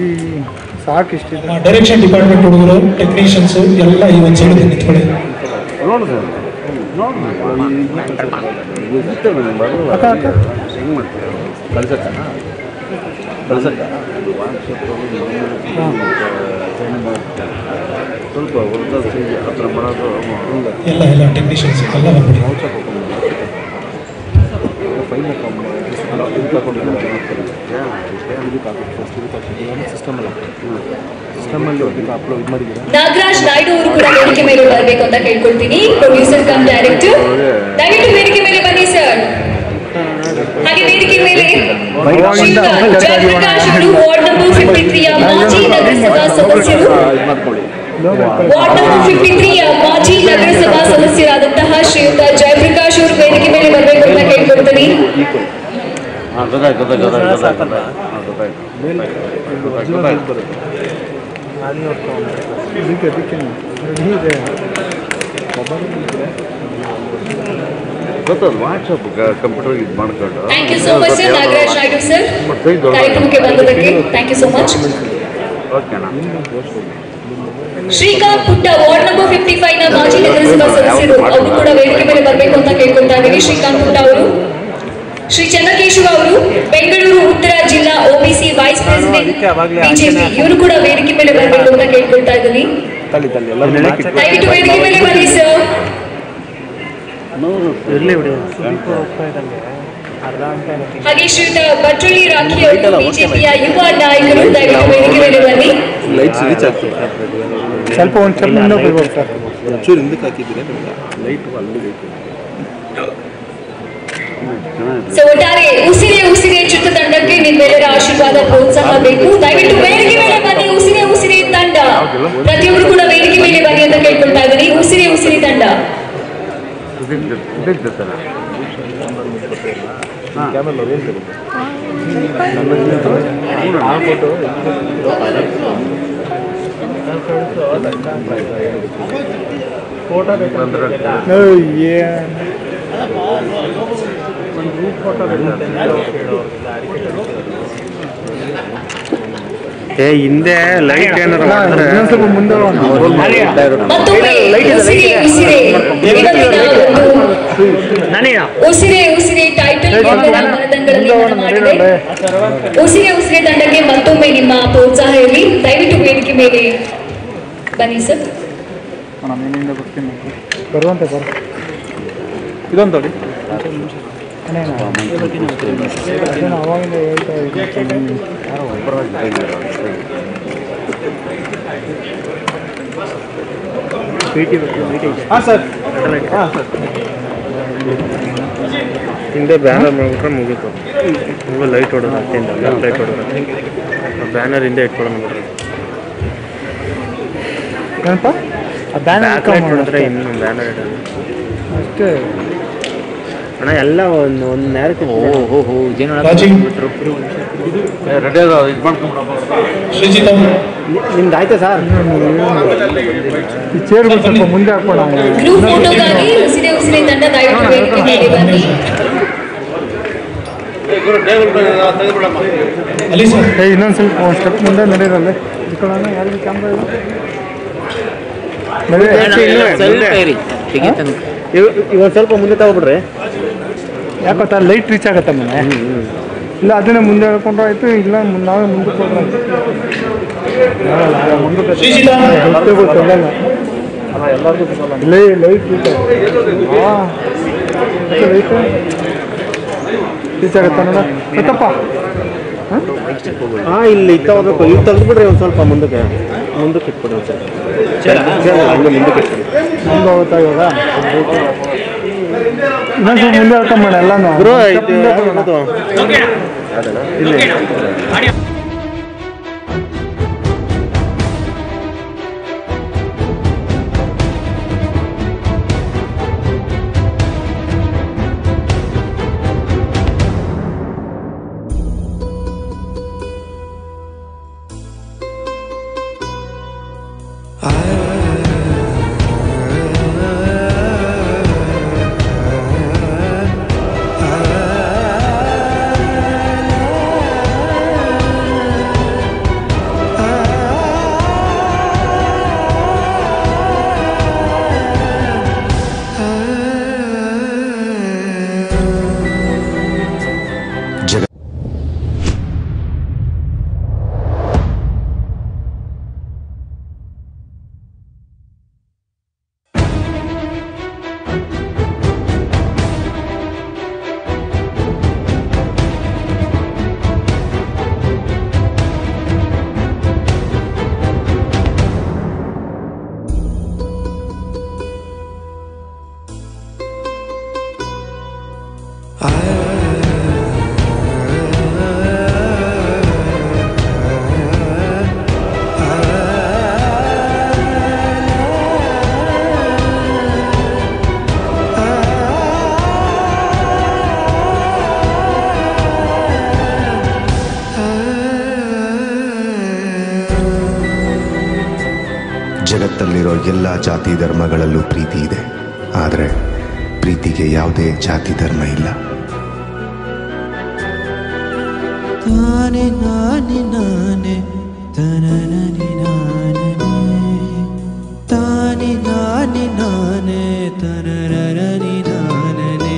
ಈ ಸಾಕಿಷ್ಟಿದೆ. ಡೈರೆಕ್ಷನ್ ಡಿಪಾರ್ಟ್ಮೆಂಟ್ ಹುಡುಗರು, ಟೆಕ್ನಿಷಿಯನ್ಸು ಎಲ್ಲ ಈ ಒಂದು ಸೈಡ್ ನಿಂತ್ಕೊಳ್ಳಿ. ಸ್ವಲ್ಪ ಆ ಥರ ಮಾಡೋದು ಎಲ್ಲ ಟೆಕ್ನಿಷಿಯನ್ಸ್ ಎಲ್ಲ ಬಂದ್ಬಿಡಿ. ನಾಗರಾಜ್ ನಾಯ್ಡು ಅವರು ಕೂಡ ವೇದಿಕೆ ಮೇಲೆ ಬರಬೇಕು ಅಂತ ಕೇಳ್ಕೊಳ್ತೀನಿ. ಪ್ರೊಡ್ಯೂಸರ್ ಕಮ್ ಡೈರೆಕ್ಟರ್ ದಯವಿಟ್ಟು ವೇದಿಕೆ ಮೇಲೆ ಬನ್ನಿ ಸರ್. ಹಾಗೆ ವೇದಿಕೆ ಮೇಲೆ ಜಯಪ್ರಕಾಶ್ ಅವರು ವಾರ್ಡ್ ನಂಬರ್ 53 ಮಾಜಿ ನಗರಸಭಾ ಸದಸ್ಯರು, ವಾರ್ಡ್ ನಂಬರ್ 53 ಮಾಜಿ ನಗರಸಭಾ ಸದಸ್ಯರಾದಂತಹ ಶ್ರೀಯುತ ಜಯಪ್ರಕಾಶ್ ಅವರು ವೇದಿಕೆ ಮೇಲೆ ಬರಬೇಕು ಅಂತ ಕೇಳ್ಕೊಳ್ತೀನಿ. ವಾಟ್ಸಪ್ ಕಂಪ್ಯೂಟರ್ ಇದು ಮಾಡ್ಕೊಂಡು thank you so much sir. Nagaraj Naidu sir ಕಾರ್ಯಕ್ರಮಕ್ಕೆ ಬಂದದಕ್ಕೆ thank you so much. Srikanth Putta ward number 55 ನ ಮಾಜಿ ನಗರಸಭಾ ಸದಸ್ಯರು, ಅವರು ಕೂಡ ವೇದಿಕೆ ಮೇಲೆ ಬರಬೇಕು ಅಂತ ಕೇಳ್ಕೊಳ್ತಾ ಇದ್ದೀವಿ. ಶ್ರೀಕಾಂತ್ ಪುಟ್ಟ ಅವರು. ಶ್ರೀ ಚನ್ನಕೇಶವ ಅವರು ಬೆಂಗಳೂರು ಉತ್ತರ ಜಿಲ್ಲಾ OBC ವೈಸ್ ಪ್ರೆಸಿಡೆಂಟ್ ಬಿಜೆಪಿ, ಇವರು ಕೂಡ ವೇದಿಕೆ ಮೇಲೆ ಬರಬೇಕು ಅಂತ ಕೇಳ್ಕೊಳ್ತಾ ಇದ್ದೀನಿ. ದಯವಿಟ್ಟು ವೇದಿಕೆ ಮೇಲೆ ಬನ್ನಿ ಸರ್. ಹಾಗೆ ಶ್ರೀಯುತ ಭಟ್ರಳ್ಳಿ ರಾಖಿ ಅವರು ಬಿಜೆಪಿಯ ಯುವ ನಾಯಕರು, ದಯವಿಟ್ಟು ವೇದಿಕೆ ಮೇಲೆ ಬನ್ನಿ. ಸ್ವಲ್ಪ ಒಂದು ಸ್ವಲ್ಪ ಮುಂದೆ ಹೋಗ್ಬೋದು ಸರ್. ಚೂರು ಹಿಂದಕ್ಕೆ ಹಾಕಿದ್ದೀರಿ ಲೈಟ್ ಅಲ್ಲಿ. ಸೊ ಒಟ್ಟಾರೆ ಉಸಿರೇ ಉಸಿರೇ ಚಿತ್ರತಂಡಕ್ಕೆ ನಿಮ್ಮೆಲ್ಲರ ಆಶೀರ್ವಾದ ಪ್ರೋತ್ಸಾಹ ಬೇಕು. ದಯವಿಟ್ಟು ವೇದಿಕೆ ಮೇಲೆ ಬನ್ನಿ. ಉಸಿರೇ ಉಸಿರೇ ತಂಡ, ಪ್ರತಿಯೊಬ್ಬರು ಕೂಡ ವೇದಿಕೆ ಮೇಲೆ ಬನ್ನಿ ಅಂತ ಕೇಳ್ಕೊಳ್ತಾ ಇದ್ದೀನಿ. ಉಸಿರೇ ಉಸಿರೇ ತಂಡ. ಹಿಂದೆ ಲೈಟ್ ಏನಾದ್ರು ಸ್ವಲ್ಪ ಮುಂದೆ ಉಸಿರೇ ಉಸಿರೇ ಟೈಟಲ್ ಮನದಂಗಳಲ್ಲಿ ಮಾಡಿದೆ. ಉಸಿರೇ ಉಸಿರೇ ತಂಡಕ್ಕೆ ಮತ್ತೊಮ್ಮೆ ನಿಮ್ಮ ಪ್ರೋತ್ಸಾಹ ಇರಲಿ. ದಯವಿಟ್ಟು ವೇದಿಕೆ ಮೇಲೆ ಬನ್ನಿ ಸರ್. ಬರುವಂತೆ ಬರ ಇದೊಂದು ನೋಡಿ ಅವಾಗಿಂದ ಹೇಳ್ತಾ ಹಾಂ ಸರ್. ಹಾಂ ಸರ್. ಹಿಂದೆ ಬ್ಯಾನರ್ ಮಾಡ್ಬಿಟ್ರೆ ಮುಗೀತು. ಇವಾಗ ಲೈಟ್ ಹೊಡೋದು ಹತ್ತಿಂದ ಲೆಫ್ಟ್ ಲೈಟ್ ಹೊಡೋದು ಬ್ಯಾನರ್ ಹಿಂದೆ ಇಟ್ಕೊಳ್ಳೋಣ ಬಿಡ್ರಿ. ಏನಪ್ಪ ಆ ಬ್ಯಾನರ್ ಮಾಡಿದ್ರೆ ಇನ್ನು ಬ್ಯಾನರ್ ಇಡೋದು ಅಷ್ಟೇ ಅಣ್ಣ. ಎಲ್ಲ ಒಂದು ನೇರಕ್ಕೆ ನಿಮ್ದು ಆಯ್ತಾ ಸರ್? ಈ ಚೇರ್ಗಳು ಸ್ವಲ್ಪ ಮುಂದೆ ಹಾಕೋಣ. ಗ್ರೂಪ್ ಫೋಟೋಗಾಗಿ ಉಸಿರೇ ಉಸಿರೇ ತಂಡ ದಯವಿಟ್ಟು ವೇದಿಕೆ ಮೇಲೆ ಬನ್ನಿ. ಇನ್ನೊಂದು ಸ್ವಲ್ಪ ಒಂದು ಸ್ಟೆಪ್ ಮುಂದೆ ನಡೆಯೋದಲ್ಲೇ ಇಟ್ಕೊಳ್ಳೋಣ. ಯಾರಿಗೂ ಕ್ಯಾಮ್ರಾ ಇಲ್ಲ ಇವತ್ತು ಸ್ವಲ್ಪ ಮುಂದೆ ತಗೊಬಿಡ್ರಿ. ಯಾಕತ್ತ ಲೈಟ್ ರೀಚ್ ಆಗತ್ತೆ ಮನೆ. ಇಲ್ಲ ಅದನ್ನೇ ಮುಂದೆ ಹೇಳ್ಕೊಂಡ್ರೆ ಆಯ್ತು, ಇಲ್ಲ ನಾವೇ ಮುಂದಕ್ಕೆ ಹೋದ್ರೆ ಮುಂದಕ್ಕೆ ಗೊತ್ತಲ್ಲ ಎಲ್ಲರಿಗೂ ಲೈಟ್ ರೀಚ್ ಲೈಟ್ ರೀಚ್ ಆಗತ್ತೆ ನೋಡ ಗೊತ್ತಪ್ಪ. ಹಾಂ ಇಲ್ಲಿ ತಗೋಬೇಕು. ಇಲ್ಲಿ ತೆಗೆದ್ಬಿಡ್ರಿ ಒಂದು ಸ್ವಲ್ಪ ಮುಂದಕ್ಕೆ ಇಟ್ಬಿಡಿ ಒಂದು ಸ್ವಲ್ಪ ಹಂಗೆ ಮುಂದಕ್ಕೆ ಇಟ್ಬಿಡಿ. ಮುಂದೆ ಹೋಗ್ತಾ ಇವಾಗ ಇನ್ನೊಂದು ಮುಂದೆ ಹೇಳ್ಕೊಂಡ್ ಮಾಡಿ ಎಲ್ಲಾನು ಇಲ್ಲಿ ಎಲ್ಲ ಜಾತಿ ಧರ್ಮಗಳಲ್ಲೂ ಪ್ರೀತಿ ಇದೆ, ಆದರೆ ಪ್ರೀತಿಗೆ ಯಾವುದೇ ಜಾತಿ ಧರ್ಮ ಇಲ್ಲ. ತಾನೆ ನಾನೆ ನಾನೆ ತನನನಿ ನಾನೇ, ತಾನೆ ನಾನೆ ನಾನೆ ತನನನಿ ನಾನೇ.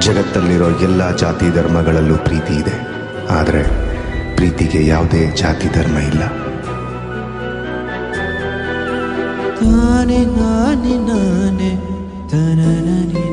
ಜಗತ್ತಲ್ಲಿರೋ ಎಲ್ಲ ಜಾತಿ ಧರ್ಮಗಳಲ್ಲೂ ಪ್ರೀತಿ ಇದೆ, ಆದರೆ ಪ್ರೀತಿಗೆ ಯಾವುದೇ ಜಾತಿ ಧರ್ಮ ಇಲ್ಲ. ತಾನೆ ನಾನೆ ನಾನೆ ತನನನಿ